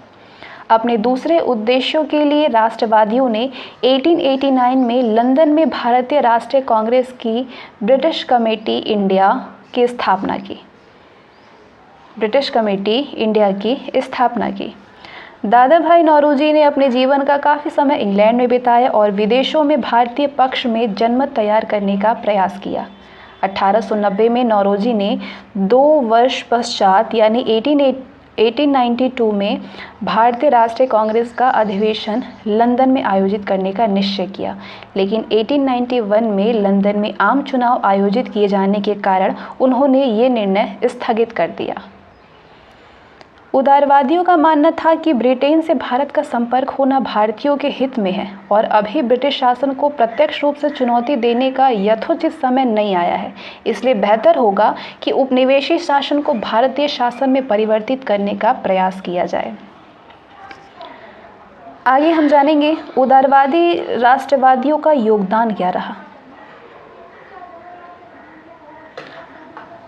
अपने दूसरे उद्देश्यों के लिए राष्ट्रवादियों ने 1889 में लंदन में भारतीय राष्ट्रीय कांग्रेस की ब्रिटिश कमेटी इंडिया की स्थापना की। दादा भाई नौरोजी ने अपने जीवन का काफ़ी समय इंग्लैंड में बिताया और विदेशों में भारतीय पक्ष में जनमत तैयार करने का प्रयास किया। 1890 में नौरोजी ने 2 वर्ष पश्चात यानी 1892 में भारतीय राष्ट्रीय कांग्रेस का अधिवेशन लंदन में आयोजित करने का निश्चय किया, लेकिन 1891 में लंदन में आम चुनाव आयोजित किए जाने के कारण उन्होंने ये निर्णय स्थगित कर दिया। उदारवादियों का मानना था कि ब्रिटेन से भारत का संपर्क होना भारतीयों के हित में है और अभी ब्रिटिश शासन को प्रत्यक्ष रूप से चुनौती देने का यथोचित समय नहीं आया है, इसलिए बेहतर होगा कि उपनिवेशी शासन को भारतीय शासन में परिवर्तित करने का प्रयास किया जाए। आगे हम जानेंगे उदारवादी राष्ट्रवादियों का योगदान क्या रहा।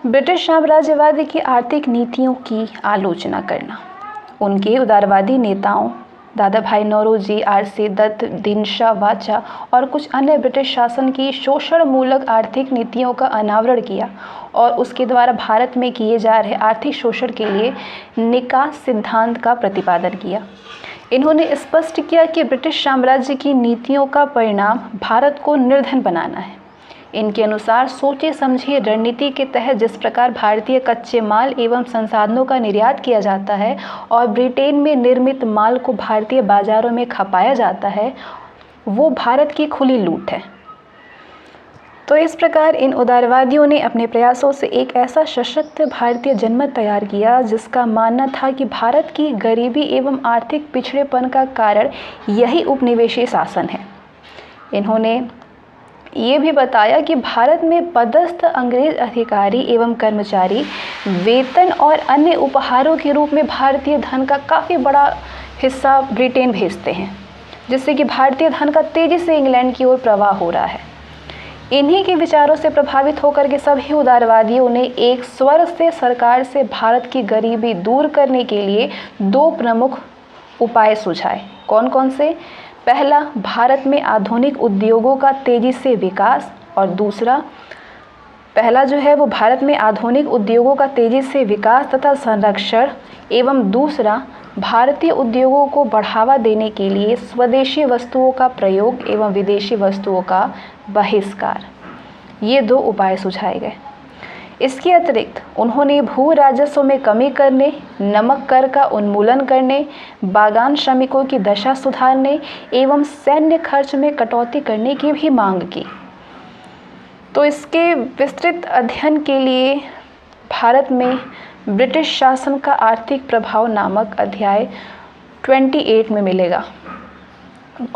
ब्रिटिश साम्राज्यवादी की आर्थिक नीतियों की आलोचना करना। उनके उदारवादी नेताओं दादा भाई नौरोजी, आर.सी. दत्त, दिनशा वाचा और कुछ अन्य ब्रिटिश शासन की शोषण मूलक आर्थिक नीतियों का अनावरण किया और उसके द्वारा भारत में किए जा रहे आर्थिक शोषण के लिए निकास सिद्धांत का प्रतिपादन किया। इन्होंने स्पष्ट किया कि ब्रिटिश साम्राज्य की नीतियों का परिणाम भारत को निर्धन बनाना है। इनके अनुसार सोचे समझे रणनीति के तहत जिस प्रकार भारतीय कच्चे माल एवं संसाधनों का निर्यात किया जाता है और ब्रिटेन में निर्मित माल को भारतीय बाजारों में खपाया जाता है, वो भारत की खुली लूट है। तो इस प्रकार इन उदारवादियों ने अपने प्रयासों से एक ऐसा सशक्त भारतीय जनमत तैयार किया जिसका मानना था कि भारत की गरीबी एवं आर्थिक पिछड़ेपन का कारण यही उपनिवेशी शासन है। इन्होंने ये भी बताया कि भारत में पदस्थ अंग्रेज अधिकारी एवं कर्मचारी वेतन और अन्य उपहारों के रूप में भारतीय धन का काफ़ी बड़ा हिस्सा ब्रिटेन भेजते हैं, जिससे कि भारतीय धन का तेज़ी से इंग्लैंड की ओर प्रवाह हो रहा है। इन्हीं के विचारों से प्रभावित होकर के सभी उदारवादियों ने एक स्वर से सरकार से भारत की गरीबी दूर करने के लिए दो प्रमुख उपाय सुझाए। कौन कौन से? पहला, भारत में आधुनिक उद्योगों का तेजी से विकास और दूसरा, पहला जो है वो भारत में आधुनिक उद्योगों का तेजी से विकास तथा संरक्षण एवं दूसरा, भारतीय उद्योगों को बढ़ावा देने के लिए स्वदेशी वस्तुओं का प्रयोग एवं विदेशी वस्तुओं का बहिष्कार। ये दो उपाय सुझाए गए। इसके अतिरिक्त उन्होंने भू राजस्व में कमी करने, नमक कर का उन्मूलन करने, बागान श्रमिकों की दशा सुधारने एवं सैन्य खर्च में कटौती करने की भी मांग की। तो इसके विस्तृत अध्ययन के लिए भारत में ब्रिटिश शासन का आर्थिक प्रभाव नामक अध्याय 28 में मिलेगा।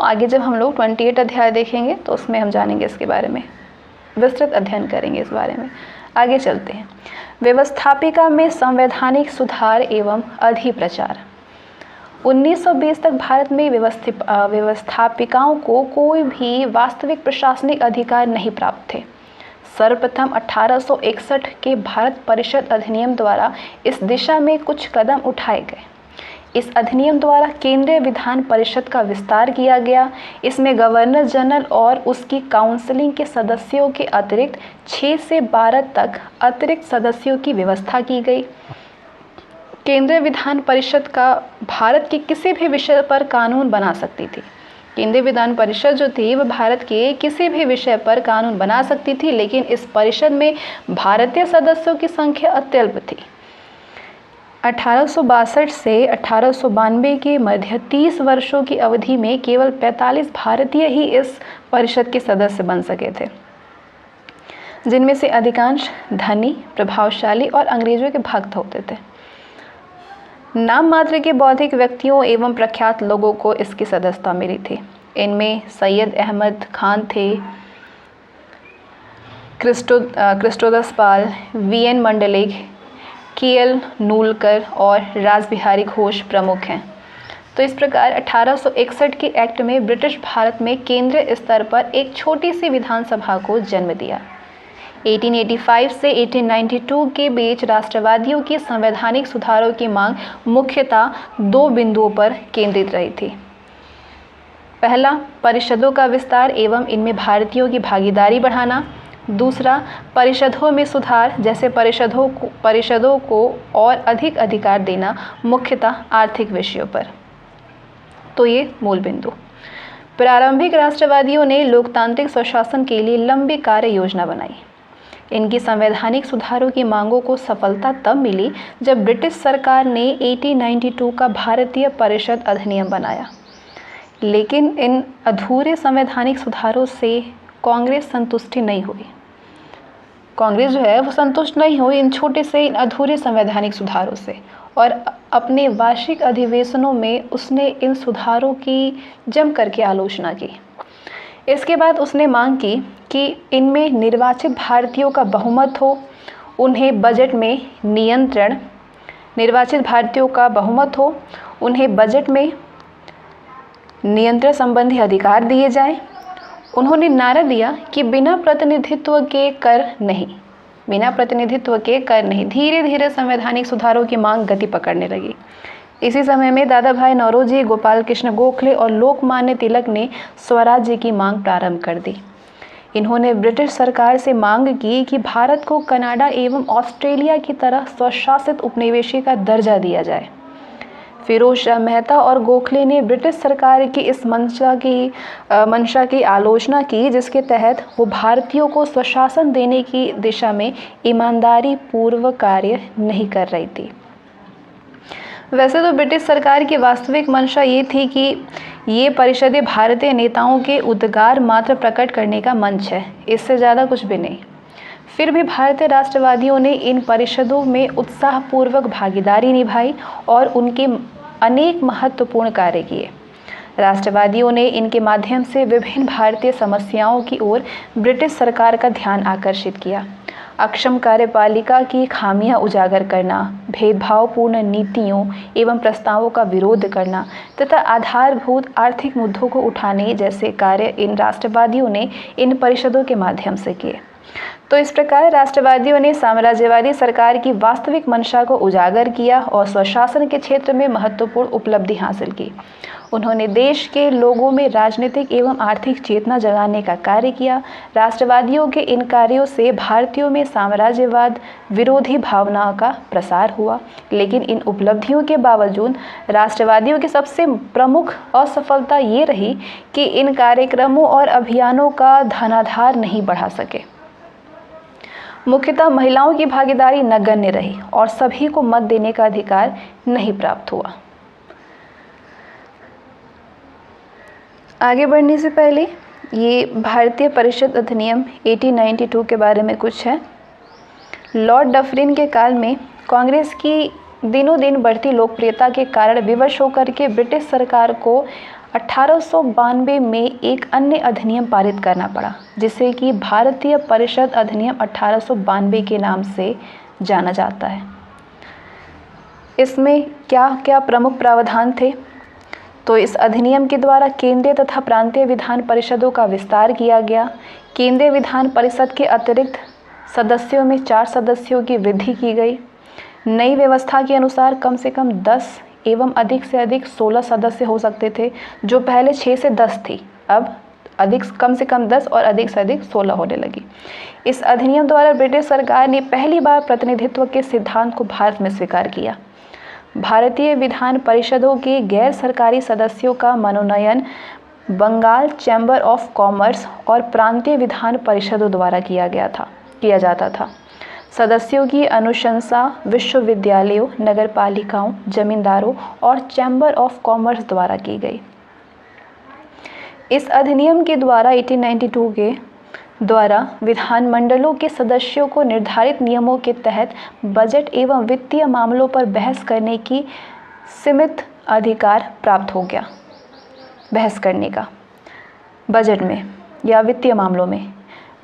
आगे जब हम लोग 28 अध्याय देखेंगे तो उसमें हम जानेंगे इसके बारे में, विस्तृत अध्ययन करेंगे इस बारे में। आगे चलते हैं। व्यवस्थापिका में संवैधानिक सुधार एवं अधिप्रचार। 1920 तक भारत में व्यवस्थापिकाओं को कोई भी वास्तविक प्रशासनिक अधिकार नहीं प्राप्त थे। सर्वप्रथम 1861 के भारत परिषद अधिनियम द्वारा इस दिशा में कुछ कदम उठाए गए। इस अधिनियम द्वारा केंद्रीय विधान परिषद का विस्तार किया गया। इसमें गवर्नर जनरल और उसकी काउंसिलिंग के सदस्यों के अतिरिक्त 6 से 12 तक अतिरिक्त सदस्यों की व्यवस्था की गई। केंद्रीय विधान परिषद का भारत के किसी भी विषय पर कानून बना सकती थी। केंद्रीय विधान परिषद जो थी वह भारत के किसी भी विषय पर कानून बना सकती थी, लेकिन इस परिषद में भारतीय सदस्यों की संख्या अत्यल्प थी। 1862 से 1892 के मध्य 30 वर्षों की अवधि में केवल 45 भारतीय ही इस परिषद के सदस्य बन सके थे, जिनमें से अधिकांश धनी, प्रभावशाली और अंग्रेजों के भक्त होते थे। नाम मात्र के बौद्धिक व्यक्तियों एवं प्रख्यात लोगों को इसकी सदस्यता मिली थी। इनमें सैयद अहमद खान थे, क्रिस्टोदस पाल, वी.एन. मंडलिक, के.एल. नूलकर और रासबिहारी घोष प्रमुख हैं। तो इस प्रकार 1861 के एक्ट में ब्रिटिश भारत में केंद्रीय स्तर पर एक छोटी सी विधानसभा को जन्म दिया। 1885 से 1892 के बीच राष्ट्रवादियों की संवैधानिक सुधारों की मांग मुख्यतः दो बिंदुओं पर केंद्रित रही थी। पहला, परिषदों का विस्तार एवं इनमें भारतीयों की भागीदारी बढ़ाना। दूसरा, परिषदों में सुधार, जैसे परिषदों को और अधिक अधिकार देना, मुख्यतः आर्थिक विषयों पर। तो ये मूल बिंदु। प्रारंभिक राष्ट्रवादियों ने लोकतांत्रिक स्वशासन के लिए लंबी कार्य योजना बनाई। इनकी संवैधानिक सुधारों की मांगों को सफलता तब मिली जब ब्रिटिश सरकार ने 1892 का भारतीय परिषद अधिनियम बनाया। लेकिन इन अधूरे संवैधानिक सुधारों से कांग्रेस संतुष्टि नहीं हुई। कांग्रेस जो है वो संतुष्ट नहीं हुई इन छोटे से इन अधूरे संवैधानिक सुधारों से, और अपने वार्षिक अधिवेशनों में उसने इन सुधारों की जम करके आलोचना की। इसके बाद उसने मांग की कि इनमें निर्वाचित भारतीयों का बहुमत हो, उन्हें बजट में नियंत्रण निर्वाचित भारतीयों का बहुमत हो, उन्हें बजट में नियंत्रण संबंधी अधिकार दिए जाएं। उन्होंने नारा दिया कि बिना प्रतिनिधित्व के कर नहीं। धीरे धीरे संवैधानिक सुधारों की मांग गति पकड़ने लगी। इसी समय में दादा भाई नौरोजी, गोपाल कृष्ण गोखले और लोकमान्य तिलक ने स्वराज्य की मांग प्रारंभ कर दी। इन्होंने ब्रिटिश सरकार से मांग की कि भारत को कनाडा एवं ऑस्ट्रेलिया की तरह स्वशासित उपनिवेशी का दर्जा दिया जाए। फिरोज शाह मेहता और गोखले ने ब्रिटिश सरकार की इस मंशा की आलोचना की, जिसके तहत वो भारतीयों को स्वशासन देने की दिशा में ईमानदारी पूर्वक कार्य नहीं कर रही थी। वैसे तो ब्रिटिश सरकार की वास्तविक मंशा ये थी कि ये परिषदें भारतीय नेताओं के उद्गार मात्र प्रकट करने का मंच है, इससे ज़्यादा कुछ भी नहीं। फिर भी भारतीय राष्ट्रवादियों ने इन परिषदों में उत्साहपूर्वक भागीदारी निभाई और उनके अनेक महत्वपूर्ण कार्य किए। राष्ट्रवादियों ने इनके माध्यम से विभिन्न भारतीय समस्याओं की ओर ब्रिटिश सरकार का ध्यान आकर्षित किया। अक्षम कार्यपालिका की खामियां उजागर करना, भेदभावपूर्ण नीतियों एवं प्रस्तावों का विरोध करना तथा आधारभूत आर्थिक मुद्दों को उठाने जैसे कार्य इन राष्ट्रवादियों ने इन परिषदों के माध्यम से किए। तो इस प्रकार राष्ट्रवादियों ने साम्राज्यवादी सरकार की वास्तविक मंशा को उजागर किया और स्वशासन के क्षेत्र में महत्वपूर्ण उपलब्धि हासिल की। उन्होंने देश के लोगों में राजनीतिक एवं आर्थिक चेतना जगाने का कार्य किया। राष्ट्रवादियों के इन कार्यों से भारतीयों में साम्राज्यवाद विरोधी भावनाओं का प्रसार हुआ, लेकिन इन उपलब्धियों के बावजूद राष्ट्रवादियों की सबसे प्रमुख असफलता ये रही कि इन कार्यक्रमों और अभियानों का धनाधार नहीं बढ़ा सके। मुख्यतः महिलाओं की भागीदारी नगण्य रही और सभी को मत देने का अधिकार नहीं प्राप्त हुआ। आगे बढ़ने से पहले ये भारतीय परिषद अधिनियम 1892 के बारे में कुछ है। लॉर्ड डफरिन के काल में कांग्रेस की दिनों दिन बढ़ती लोकप्रियता के कारण विवश होकर के ब्रिटिश सरकार को 1892 में एक अन्य अधिनियम पारित करना पड़ा, जिसे कि भारतीय परिषद अधिनियम 1892 के नाम से जाना जाता है। इसमें क्या क्या प्रमुख प्रावधान थे? तो इस अधिनियम के द्वारा केंद्रीय तथा प्रांतीय विधान परिषदों का विस्तार किया गया। केंद्रीय विधान परिषद के अतिरिक्त सदस्यों में 4 सदस्यों की वृद्धि की गई। नई व्यवस्था के अनुसार कम से कम 10 एवं अधिक से अधिक 16 सदस्य हो सकते थे, जो पहले 6 से 10 थी, अब कम से कम 10 और अधिक से अधिक 16 होने लगी। इस अधिनियम द्वारा ब्रिटिश सरकार ने पहली बार प्रतिनिधित्व के सिद्धांत को भारत में स्वीकार किया। भारतीय विधान परिषदों के गैर सरकारी सदस्यों का मनोनयन बंगाल चैम्बर ऑफ कॉमर्स और प्रांतीय विधान परिषदों द्वारा किया जाता था। सदस्यों की अनुशंसा विश्वविद्यालयों, नगरपालिकाओं, जमींदारों और चैम्बर ऑफ कॉमर्स द्वारा की गई। इस अधिनियम के द्वारा 1892 के द्वारा विधानमंडलों के सदस्यों को निर्धारित नियमों के तहत बजट एवं वित्तीय मामलों पर बहस करने की सीमित अधिकार प्राप्त हो गया। बहस करने का बजट में या वित्तीय मामलों में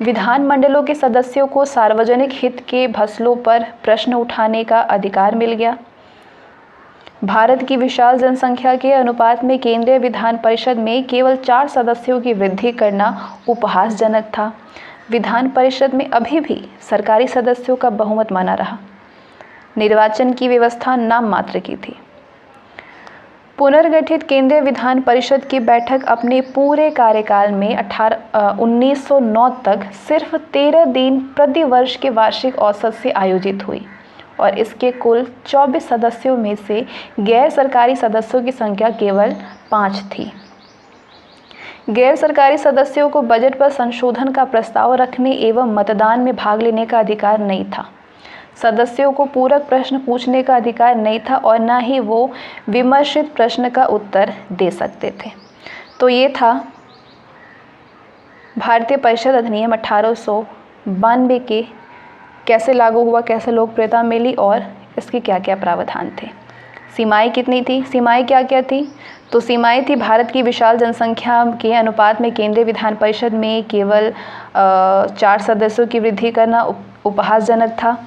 विधानमंडलों के सदस्यों को सार्वजनिक हित के मसलों पर प्रश्न उठाने का अधिकार मिल गया। भारत की विशाल जनसंख्या के अनुपात में केंद्रीय विधान परिषद में केवल 4 सदस्यों की वृद्धि करना उपहासजनक था। विधान परिषद में अभी भी सरकारी सदस्यों का बहुमत माना रहा। निर्वाचन की व्यवस्था नाम मात्र की थी। पुनर्गठित केंद्रीय विधान परिषद की बैठक अपने पूरे कार्यकाल में 1909 तक सिर्फ 13 दिन प्रति वर्ष के वार्षिक औसत से आयोजित हुई और इसके कुल 24 सदस्यों में से गैर सरकारी सदस्यों की संख्या केवल 5 थी। गैर सरकारी सदस्यों को बजट पर संशोधन का प्रस्ताव रखने एवं मतदान में भाग लेने का अधिकार नहीं था। सदस्यों को पूरक प्रश्न पूछने का अधिकार नहीं था और न ही वो विमर्शित प्रश्न का उत्तर दे सकते थे। तो ये था भारतीय परिषद अधिनियम 1892 के कैसे लागू हुआ, कैसे लोकप्रियता मिली और इसके क्या क्या प्रावधान थे। सीमाएं कितनी थी, सीमाएं क्या क्या थी? तो सीमाएं थी भारत की विशाल जनसंख्या के अनुपात में केंद्रीय विधान परिषद में केवल 4 सदस्यों की वृद्धि करना उपहासजनक था।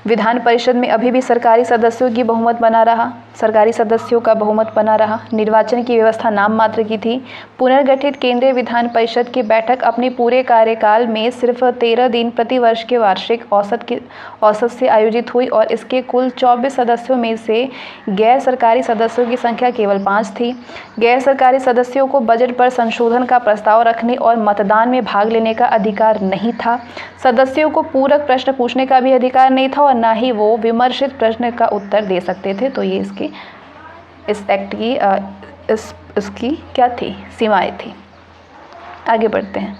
विधान परिषद में अभी भी सरकारी सदस्यों का बहुमत बना रहा। निर्वाचन की व्यवस्था नाम मात्र की थी। पुनर्गठित केंद्रीय विधान परिषद की बैठक अपने पूरे कार्यकाल में सिर्फ 13 दिन प्रतिवर्ष के वार्षिक औसत से आयोजित हुई और इसके कुल 24 सदस्यों में से गैर सरकारी सदस्यों की संख्या केवल 5 थी। गैर सरकारी सदस्यों को बजट पर संशोधन का प्रस्ताव रखने और मतदान में भाग लेने का अधिकार नहीं था। सदस्यों को पूरक प्रश्न पूछने का भी अधिकार नहीं था और ना ही वो विमर्शित प्रश्न का उत्तर दे सकते थे। तो ये इस एक्ट की इसकी क्या थी, सीमाएं थी। आगे बढ़ते हैं।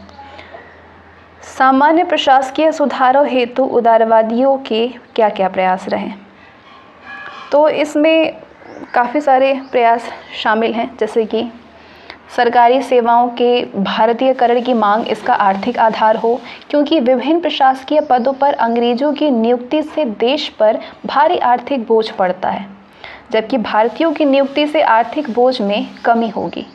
सामान्य प्रशासकीय सुधारों हेतु उदारवादियों के क्या क्या प्रयास रहे? तो इसमें काफ़ी सारे प्रयास शामिल हैं, जैसे कि सरकारी सेवाओं के भारतीयकरण की मांग इसका आर्थिक आधार हो, क्योंकि विभिन्न प्रशासकीय पदों पर अंग्रेजों की नियुक्ति से देश पर भारी आर्थिक बोझ पड़ता है, जबकि भारतीयों की नियुक्ति से आर्थिक बोझ में कमी होगी।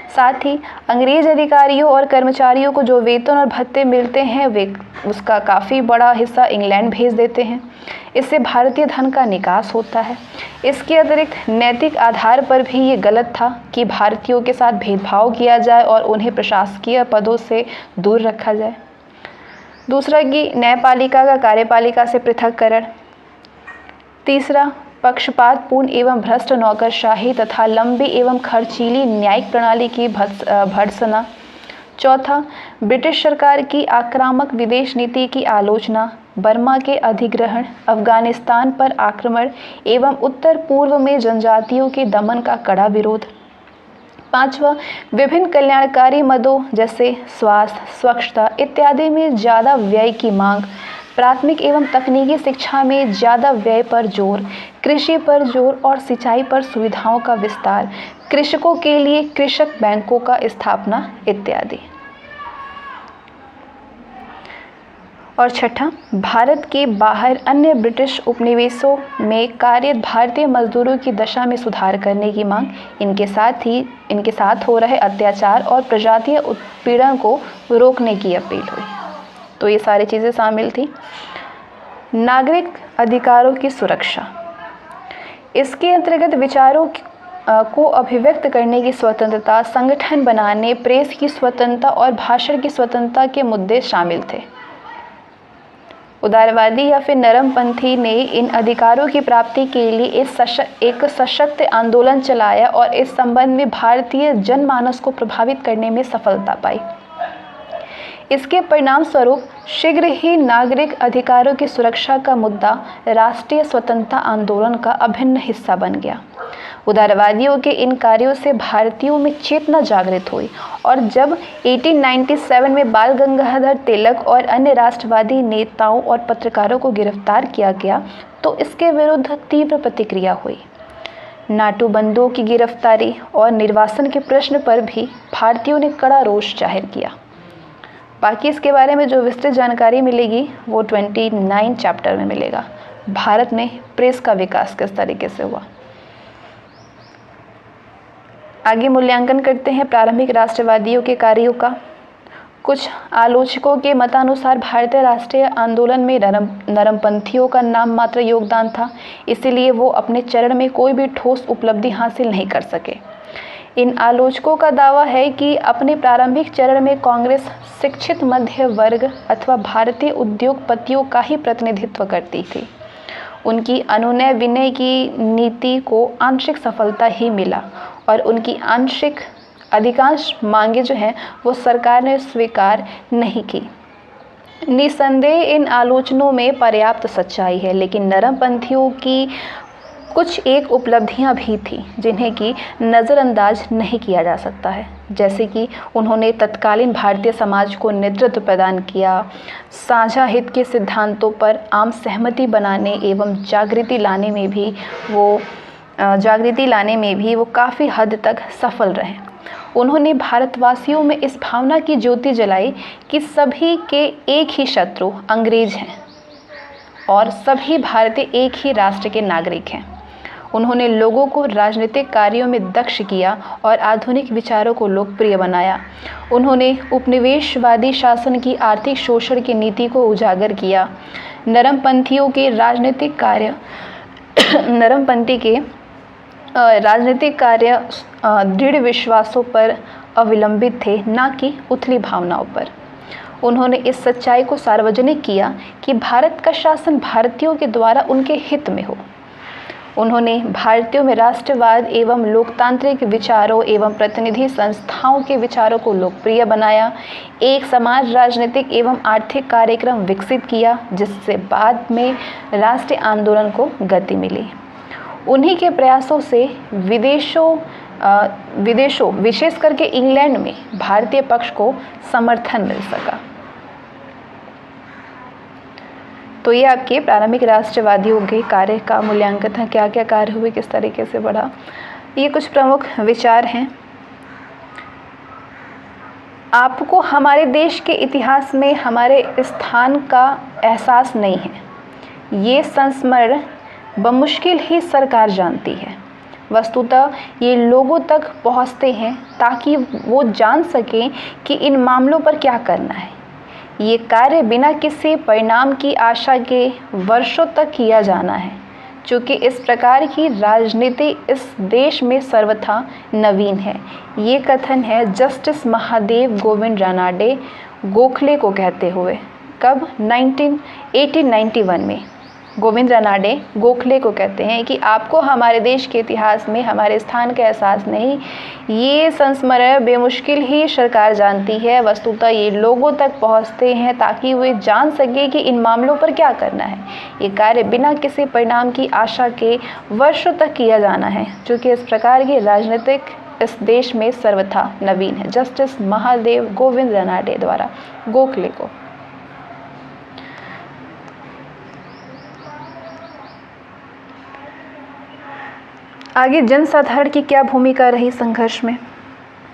साथ ही अंग्रेज अधिकारियों और कर्मचारियों को जो वेतन और भत्ते मिलते हैं वे उसका काफ़ी बड़ा हिस्सा इंग्लैंड भेज देते हैं। इससे भारतीय धन का निकास होता है। इसके अतिरिक्त नैतिक आधार पर भी ये गलत था कि भारतीयों के साथ भेदभाव किया जाए और उन्हें प्रशासकीय पदों से दूर रखा जाए। दूसरा कि न्यायपालिका का कार्यपालिका से पृथक्करण। तीसरा, पक्षपातपूर्ण एवं भ्रष्ट नौकरशाही तथा लंबी एवं खर्चीली न्यायिक प्रणाली की भर्त्सना। चौथा, ब्रिटिश सरकार की आक्रामक विदेश नीति की आलोचना, बर्मा के अधिग्रहण, अफगानिस्तान पर आक्रमण एवं उत्तर पूर्व में जनजातियों के दमन का कड़ा विरोध। पांचवा, विभिन्न कल्याणकारी मदों जैसे स्वास्थ्य, स्वच्छता इत्यादि में ज़्यादा व्यय की मांग, प्राथमिक एवं तकनीकी शिक्षा में ज़्यादा व्यय पर जोर, कृषि पर जोर और सिंचाई पर सुविधाओं का विस्तार, कृषकों के लिए कृषक बैंकों का स्थापना इत्यादि। और छठा, भारत के बाहर अन्य ब्रिटिश उपनिवेशों में कार्यरत भारतीय मजदूरों की दशा में सुधार करने की मांग। इनके साथ हो रहे अत्याचार और प्रजातीय उत्पीड़न को रोकने की अपील हुई। तो ये सारी चीज़ें शामिल थी। नागरिक अधिकारों की सुरक्षा। इसके अंतर्गत विचारों को अभिव्यक्त करने की स्वतंत्रता, संगठन बनाने, प्रेस की स्वतंत्रता और भाषण की स्वतंत्रता के मुद्दे शामिल थे। उदारवादी या फिर नरमपंथी ने इन अधिकारों की प्राप्ति के लिए एक सशक्त आंदोलन चलाया और इस संबंध में भारतीय जनमानस को प्रभावित करने में सफलता पाई। इसके परिणाम स्वरूप शीघ्र ही नागरिक अधिकारों की सुरक्षा का मुद्दा राष्ट्रीय स्वतंत्रता आंदोलन का अभिन्न हिस्सा बन गया। उदारवादियों के इन कार्यों से भारतीयों में चेतना जागृत हुई और जब 1897 में बाल गंगाधर तिलक और अन्य राष्ट्रवादी नेताओं और पत्रकारों को गिरफ्तार किया गया तो इसके विरुद्ध तीव्र प्रतिक्रिया हुई। नाटुबंदों की गिरफ्तारी और निर्वासन के प्रश्न पर भी भारतीयों ने कड़ा रोष जाहिर किया। बाकी इसके बारे में जो विस्तृत जानकारी मिलेगी वो 29 चैप्टर में मिलेगा। भारत में प्रेस का विकास किस तरीके से हुआ। आगे मूल्यांकन करते हैं प्रारंभिक राष्ट्रवादियों के कार्यों का। कुछ आलोचकों के मतानुसार भारतीय राष्ट्रीय आंदोलन में नरमपंथियों का नाम मात्र योगदान था, इसीलिए वो अपने चरण में कोई भी ठोस उपलब्धि हासिल नहीं कर सके। इन आलोचकों का दावा है कि अपने प्रारंभिक चरण में कांग्रेस शिक्षित मध्य वर्ग अथवा भारतीय उद्योगपतियों का ही प्रतिनिधित्व करती थी। उनकी अनुनय विनय की नीति को आंशिक सफलता ही मिला और उनकी आंशिक अधिकांश मांगे जो हैं वो सरकार ने स्वीकार नहीं की। निसंदेह इन आलोचनों में पर्याप्त सच्चाई है, लेकिन नरमपंथियों की कुछ एक उपलब्धियां भी थी जिन्हें कि नज़रअंदाज नहीं किया जा सकता है, जैसे कि उन्होंने तत्कालीन भारतीय समाज को नेतृत्व प्रदान किया, साझा हित के सिद्धांतों पर आम सहमति बनाने एवं जागृति लाने में भी वो काफ़ी हद तक सफल रहे उन्होंने भारतवासियों में इस भावना की ज्योति जलाई कि सभी के एक ही शत्रु अंग्रेज हैं और सभी भारतीय एक ही राष्ट्र के नागरिक हैं। उन्होंने लोगों को राजनीतिक कार्यों में दक्ष किया और आधुनिक विचारों को लोकप्रिय बनाया। उन्होंने उपनिवेशवादी शासन की आर्थिक शोषण की नीति को उजागर किया। नरमपंथियों के राजनीतिक कार्य दृढ़ विश्वासों पर अवलंबित थे, न कि उथली भावनाओं पर। उन्होंने इस सच्चाई को सार्वजनिक किया कि भारत का शासन भारतीयों के द्वारा उनके हित में हो। उन्होंने भारतीयों में राष्ट्रवाद एवं लोकतांत्रिक विचारों एवं प्रतिनिधि संस्थाओं के विचारों को लोकप्रिय बनाया। एक समाज राजनीतिक एवं आर्थिक कार्यक्रम विकसित किया, जिससे बाद में राष्ट्रीय आंदोलन को गति मिली। उन्हीं के प्रयासों से विदेशों विशेष करके इंग्लैंड में भारतीय पक्ष को समर्थन मिल सका। तो ये आपके प्रारंभिक राष्ट्रवादियों के कार्य का मूल्यांकन था, क्या क्या कार्य हुए, किस तरीके से बढ़ा। ये कुछ प्रमुख विचार हैं। आपको हमारे देश के इतिहास में हमारे स्थान का एहसास नहीं है। ये संस्मरण बमुश्किल ही सरकार जानती है। वस्तुतः ये लोगों तक पहुंचते हैं ताकि वो जान सकें कि इन मामलों पर क्या करना है। ये कार्य बिना किसी परिणाम की आशा के वर्षों तक किया जाना है, चूँकि इस प्रकार की राजनीति इस देश में सर्वथा नवीन है। ये कथन है जस्टिस महादेव गोविंद रानाडे गोखले को कहते हुए। कब? 1891 में गोविंद रानाडे गोखले को कहते हैं कि आपको हमारे देश के इतिहास में हमारे स्थान का एहसास नहीं। ये संस्मरण बेमुश्किल ही सरकार जानती है। वस्तुतः ये लोगों तक पहुंचते हैं ताकि वे जान सके कि इन मामलों पर क्या करना है। ये कार्य बिना किसी परिणाम की आशा के वर्षों तक किया जाना है, क्योंकि इस प्रकार की राजनीतिक इस देश में सर्वथा नवीन है। जस्टिस महादेव गोविंद रानाडे द्वारा गोखले को। आगे जनसाधारण की क्या भूमिका रही संघर्ष में।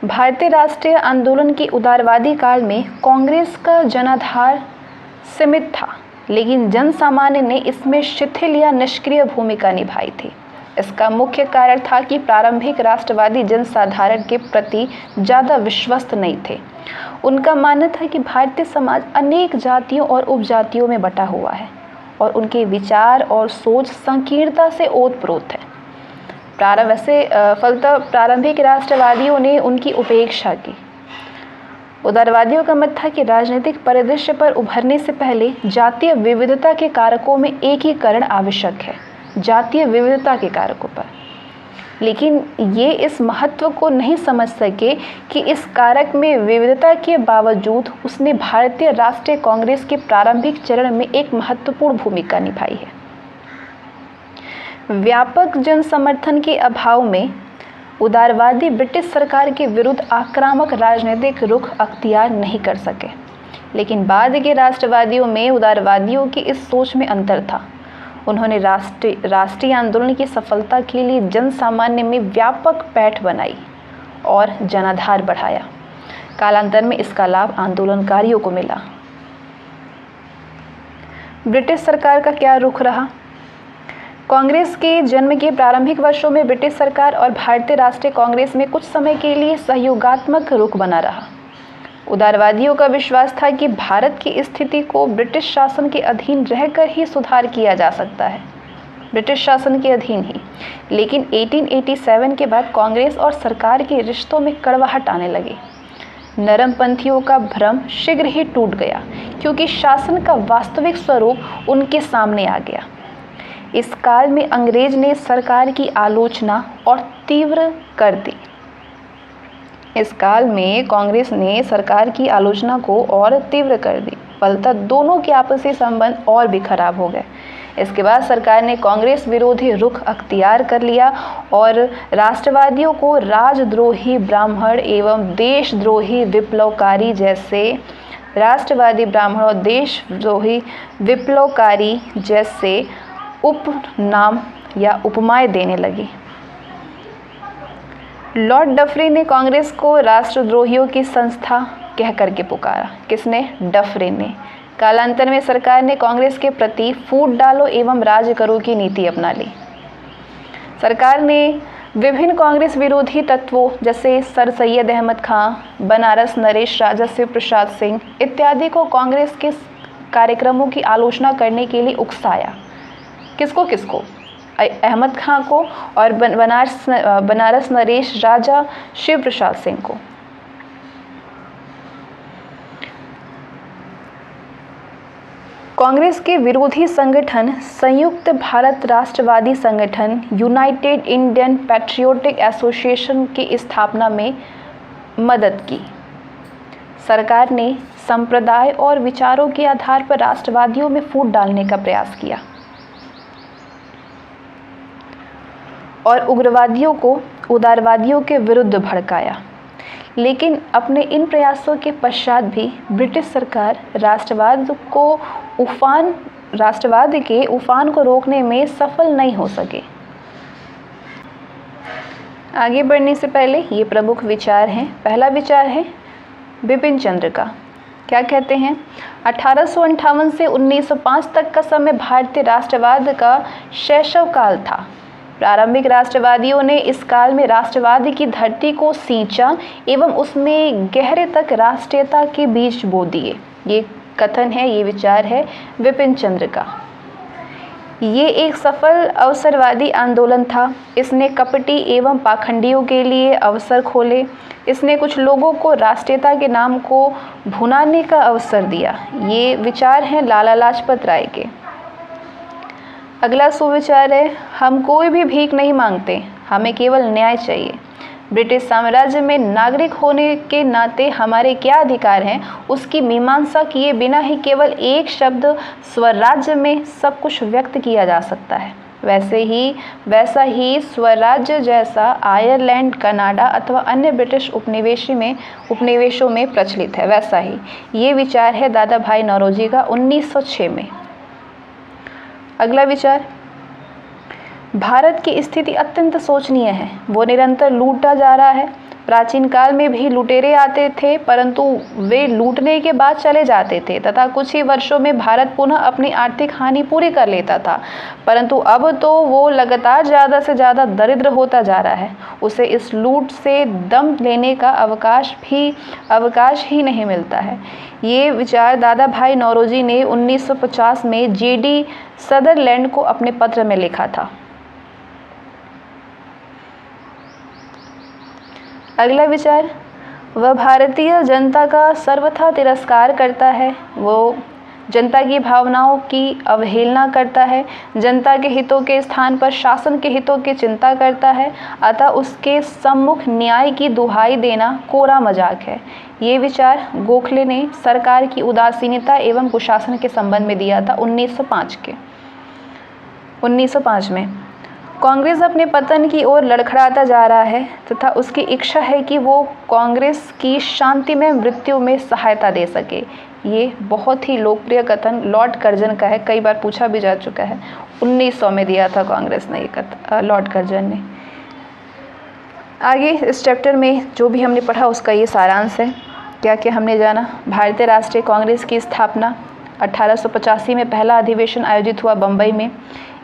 भारतीय राष्ट्रीय आंदोलन के उदारवादी काल में कांग्रेस का जनाधार सीमित था, लेकिन जनसामान्य ने इसमें शिथिल या निष्क्रिय भूमिका निभाई थी। इसका मुख्य कारण था कि प्रारंभिक राष्ट्रवादी जनसाधारण के प्रति ज़्यादा विश्वस्त नहीं थे। उनका मानना था कि भारतीय समाज अनेक जातियों और उपजातियों में बटा हुआ है और उनके विचार और सोच संकीर्णता से ओतप्रोत है। फलतः प्रारंभिक राष्ट्रवादियों ने उनकी उपेक्षा की। उदारवादियों का मत था कि राजनीतिक परिदृश्य पर उभरने से पहले जातीय विविधता के कारकों में एकीकरण आवश्यक है, जातीय विविधता के कारकों पर। लेकिन ये इस महत्व को नहीं समझ सके कि इस कारक में विविधता के बावजूद उसने भारतीय राष्ट्रीय कांग्रेस के प्रारंभिक चरण में एक महत्वपूर्ण भूमिका निभाई है। व्यापक जन समर्थन के अभाव में उदारवादी ब्रिटिश सरकार के विरुद्ध आक्रामक राजनीतिक रुख अख्तियार नहीं कर सके। लेकिन बाद के राष्ट्रवादियों में उदारवादियों की इस सोच में अंतर था। उन्होंने राष्ट्रीय आंदोलन की सफलता के लिए जन सामान्य में व्यापक पैठ बनाई और जनाधार बढ़ाया। कालांतर में इसका लाभ आंदोलनकारियों को मिला। ब्रिटिश सरकार का क्या रुख रहा। कांग्रेस के जन्म के प्रारंभिक वर्षों में ब्रिटिश सरकार और भारतीय राष्ट्रीय कांग्रेस में कुछ समय के लिए सहयोगात्मक रुख बना रहा। उदारवादियों का विश्वास था कि भारत की स्थिति को ब्रिटिश शासन के अधीन रहकर ही सुधार किया जा सकता है, ब्रिटिश शासन के अधीन ही। लेकिन 1887 के बाद कांग्रेस और सरकार के रिश्तों में कड़वाहट आने लगी। नरमपंथियों का भ्रम शीघ्र ही टूट गया, क्योंकि शासन का वास्तविक स्वरूप उनके सामने आ गया। इस काल में अंग्रेज ने सरकार की आलोचना और तीव्र कर दी। इस काल में कांग्रेस ने सरकार की आलोचना को और तीव्र कर दी। फलतः दोनों के आपसी संबंध और भी खराब हो गए। इसके बाद सरकार ने कांग्रेस विरोधी रुख अख्तियार कर लिया और राष्ट्रवादियों को राजद्रोही ब्राह्मण एवं देशद्रोही विप्लवकारी जैसे राष्ट्रवादी ब्राह्मण और देशद्रोही विप्लवकारी जैसे उपनाम या उपमाएं देने लगी। लॉर्ड डफरिन ने कांग्रेस को राष्ट्रद्रोहियों की संस्था कह करके पुकारा। किसने? डफरिन ने। कालांतर में सरकार ने कांग्रेस के प्रति फूट डालो एवं राज करो की नीति अपना ली। सरकार ने विभिन्न कांग्रेस विरोधी तत्वों जैसे सर सैयद अहमद खां, बनारस नरेश, राजा शिव प्रसाद सिंह इत्यादि को कांग्रेस के कार्यक्रमों की आलोचना करने के लिए उकसाया। किसको किसको? अहमद खां को और बनारस नरेश, राजा शिव प्रसाद सिंह को। कांग्रेस के विरोधी संगठन संयुक्त भारत राष्ट्रवादी संगठन यूनाइटेड इंडियन पैट्रियोटिक एसोसिएशन की स्थापना में मदद की। सरकार ने संप्रदाय और विचारों के आधार पर राष्ट्रवादियों में फूट डालने का प्रयास किया और उग्रवादियों को उदारवादियों के विरुद्ध भड़काया। लेकिन अपने इन प्रयासों के पश्चात भी ब्रिटिश सरकार राष्ट्रवाद के उफान को रोकने में सफल नहीं हो सके। आगे बढ़ने से पहले ये प्रमुख विचार हैं। पहला विचार है बिपिन चंद्र का। क्या कहते हैं? 1858 से 1905 तक का समय भारतीय राष्ट्रवाद का शैशव काल था। प्रारंभिक राष्ट्रवादियों ने इस काल में राष्ट्रवाद की धरती को सींचा एवं उसमें गहरे तक राष्ट्रीयता के बीज बो दिए। ये कथन है, ये विचार है बिपिन चंद्र का। ये एक सफल अवसरवादी आंदोलन था। इसने कपटी एवं पाखंडियों के लिए अवसर खोले। इसने कुछ लोगों को राष्ट्रीयता के नाम को भुनाने का अवसर दिया। ये विचार हैं लाला लाजपत राय के। अगला सुविचार है हम कोई भी भीख नहीं मांगते, हमें केवल न्याय चाहिए। ब्रिटिश साम्राज्य में नागरिक होने के नाते हमारे क्या अधिकार हैं, उसकी मीमांसा किए बिना ही केवल एक शब्द स्वराज्य में सब कुछ व्यक्त किया जा सकता है। वैसा ही स्वराज्य जैसा आयरलैंड, कनाडा अथवा अन्य ब्रिटिश उपनिवेशों में प्रचलित है, वैसा ही ये विचार है दादा भाई नौरोजी का 1906 में। अगला विचार, भारत की स्थिति अत्यंत शोचनीय है, वो निरंतर लूटा जा रहा है। प्राचीन काल में भी लुटेरे आते थे, परंतु वे लूटने के बाद चले जाते थे तथा कुछ ही वर्षों में भारत पुनः अपनी आर्थिक हानि पूरी कर लेता था, परंतु अब तो वो लगातार ज़्यादा से ज़्यादा दरिद्र होता जा रहा है। उसे इस लूट से दम लेने का अवकाश ही नहीं मिलता है। ये विचार दादा भाई नौरोजी ने 1950 में J.D. सदरलैंड को अपने पत्र में लिखा था। अगला विचार, वह भारतीय जनता का सर्वथा तिरस्कार करता है, वो जनता की भावनाओं की अवहेलना करता है, जनता के हितों के स्थान पर शासन के हितों की चिंता करता है, अतः उसके सम्मुख न्याय की दुहाई देना कोरा मजाक है। ये विचार गोखले ने सरकार की उदासीनता एवं कुशासन के संबंध में दिया था 1905 में। कांग्रेस अपने पतन की ओर लड़खड़ाता जा रहा है तथा उसकी इच्छा है कि वो कांग्रेस की शांतिमय मृत्यु में सहायता दे सके। ये बहुत ही लोकप्रिय कथन लॉर्ड कर्जन का है, कई बार पूछा भी जा चुका है। 1900 में दिया था कांग्रेस ने ये लॉर्ड कर्जन ने। आगे इस चैप्टर में जो भी हमने पढ़ा उसका ये सारांश है। क्या क्या हमने जाना? भारतीय राष्ट्रीय कांग्रेस की स्थापना 1885 में पहला अधिवेशन आयोजित हुआ बम्बई में।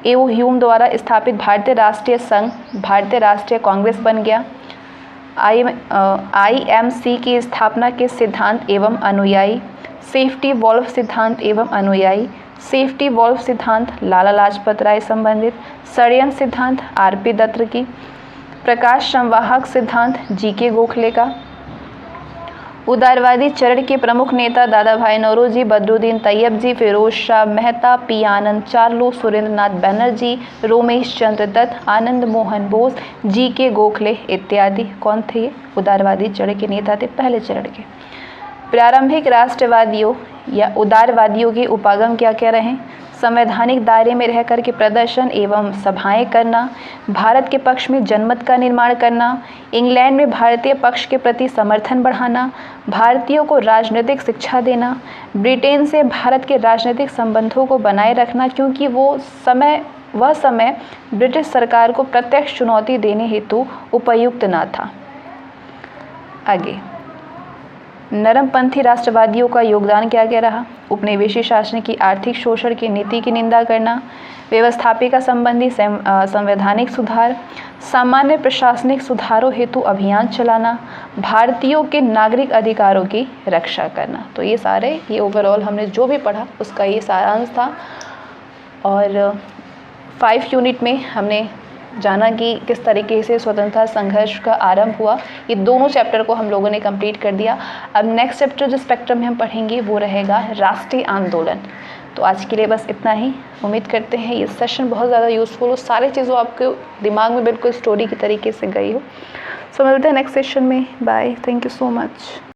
ए.ओ. ह्यूम द्वारा स्थापित भारतीय राष्ट्रीय संघ भारतीय राष्ट्रीय कांग्रेस बन गया। IMC की स्थापना के सिद्धांत एवं अनुयायी, सेफ्टी वॉल्व सिद्धांत एवं अनुयायी। सेफ्टी वॉल्व सिद्धांत लाला लाजपत राय संबंधित, षड्यंत्र सिद्धांत R.P. दत्त की, प्रकाश संवाहक सिद्धांत G.K. गोखले का। उदारवादी चरण के प्रमुख नेता दादा भाई नौरोजी, बदरुद्दीन तैयब जी, फिरोज शाह मेहता, पी आनंद चार्लो, सुरेंद्रनाथ बैनर्जी, रोमेश चंद्र दत्त, आनंद मोहन बोस, G.K. गोखले इत्यादि। कौन थे ये? उदारवादी चरण के नेता थे, पहले चरण के। प्रारंभिक राष्ट्रवादियों या उदारवादियों के उपागम क्या क्या रहे? संवैधानिक दायरे में रहकर के प्रदर्शन एवं सभाएं करना, भारत के पक्ष में जनमत का निर्माण करना, इंग्लैंड में भारतीय पक्ष के प्रति समर्थन बढ़ाना, भारतीयों को राजनीतिक शिक्षा देना, ब्रिटेन से भारत के राजनीतिक संबंधों को बनाए रखना, क्योंकि वो समय वह समय ब्रिटिश सरकार को प्रत्यक्ष चुनौती देने हेतु उपयुक्त न था। आगे, नरमपंथी राष्ट्रवादियों का योगदान क्या क्या रहा? उपनिवेशी शासन की आर्थिक शोषण की नीति की निंदा करना, व्यवस्थापिका संबंधी संवैधानिक सुधार, सामान्य प्रशासनिक सुधारों हेतु अभियान चलाना, भारतीयों के नागरिक अधिकारों की रक्षा करना। तो ये ओवरऑल हमने जो भी पढ़ा उसका ये सारांश था। और 5 यूनिट में हमने जाना कि किस तरीके से स्वतंत्रता संघर्ष का आरंभ हुआ। ये दोनों चैप्टर को हम लोगों ने कंप्लीट कर दिया। अब नेक्स्ट चैप्टर जो स्पेक्ट्रम में हम पढ़ेंगे वो रहेगा राष्ट्रीय आंदोलन। तो आज के लिए बस इतना ही। उम्मीद करते हैं ये सेशन बहुत ज़्यादा यूज़फुल हो, सारी चीज़ों आपके दिमाग में बिल्कुल स्टोरी की तरीके से गई हो। सो मिलते हैं नेक्स्ट सेशन में। Bye, thank you so much.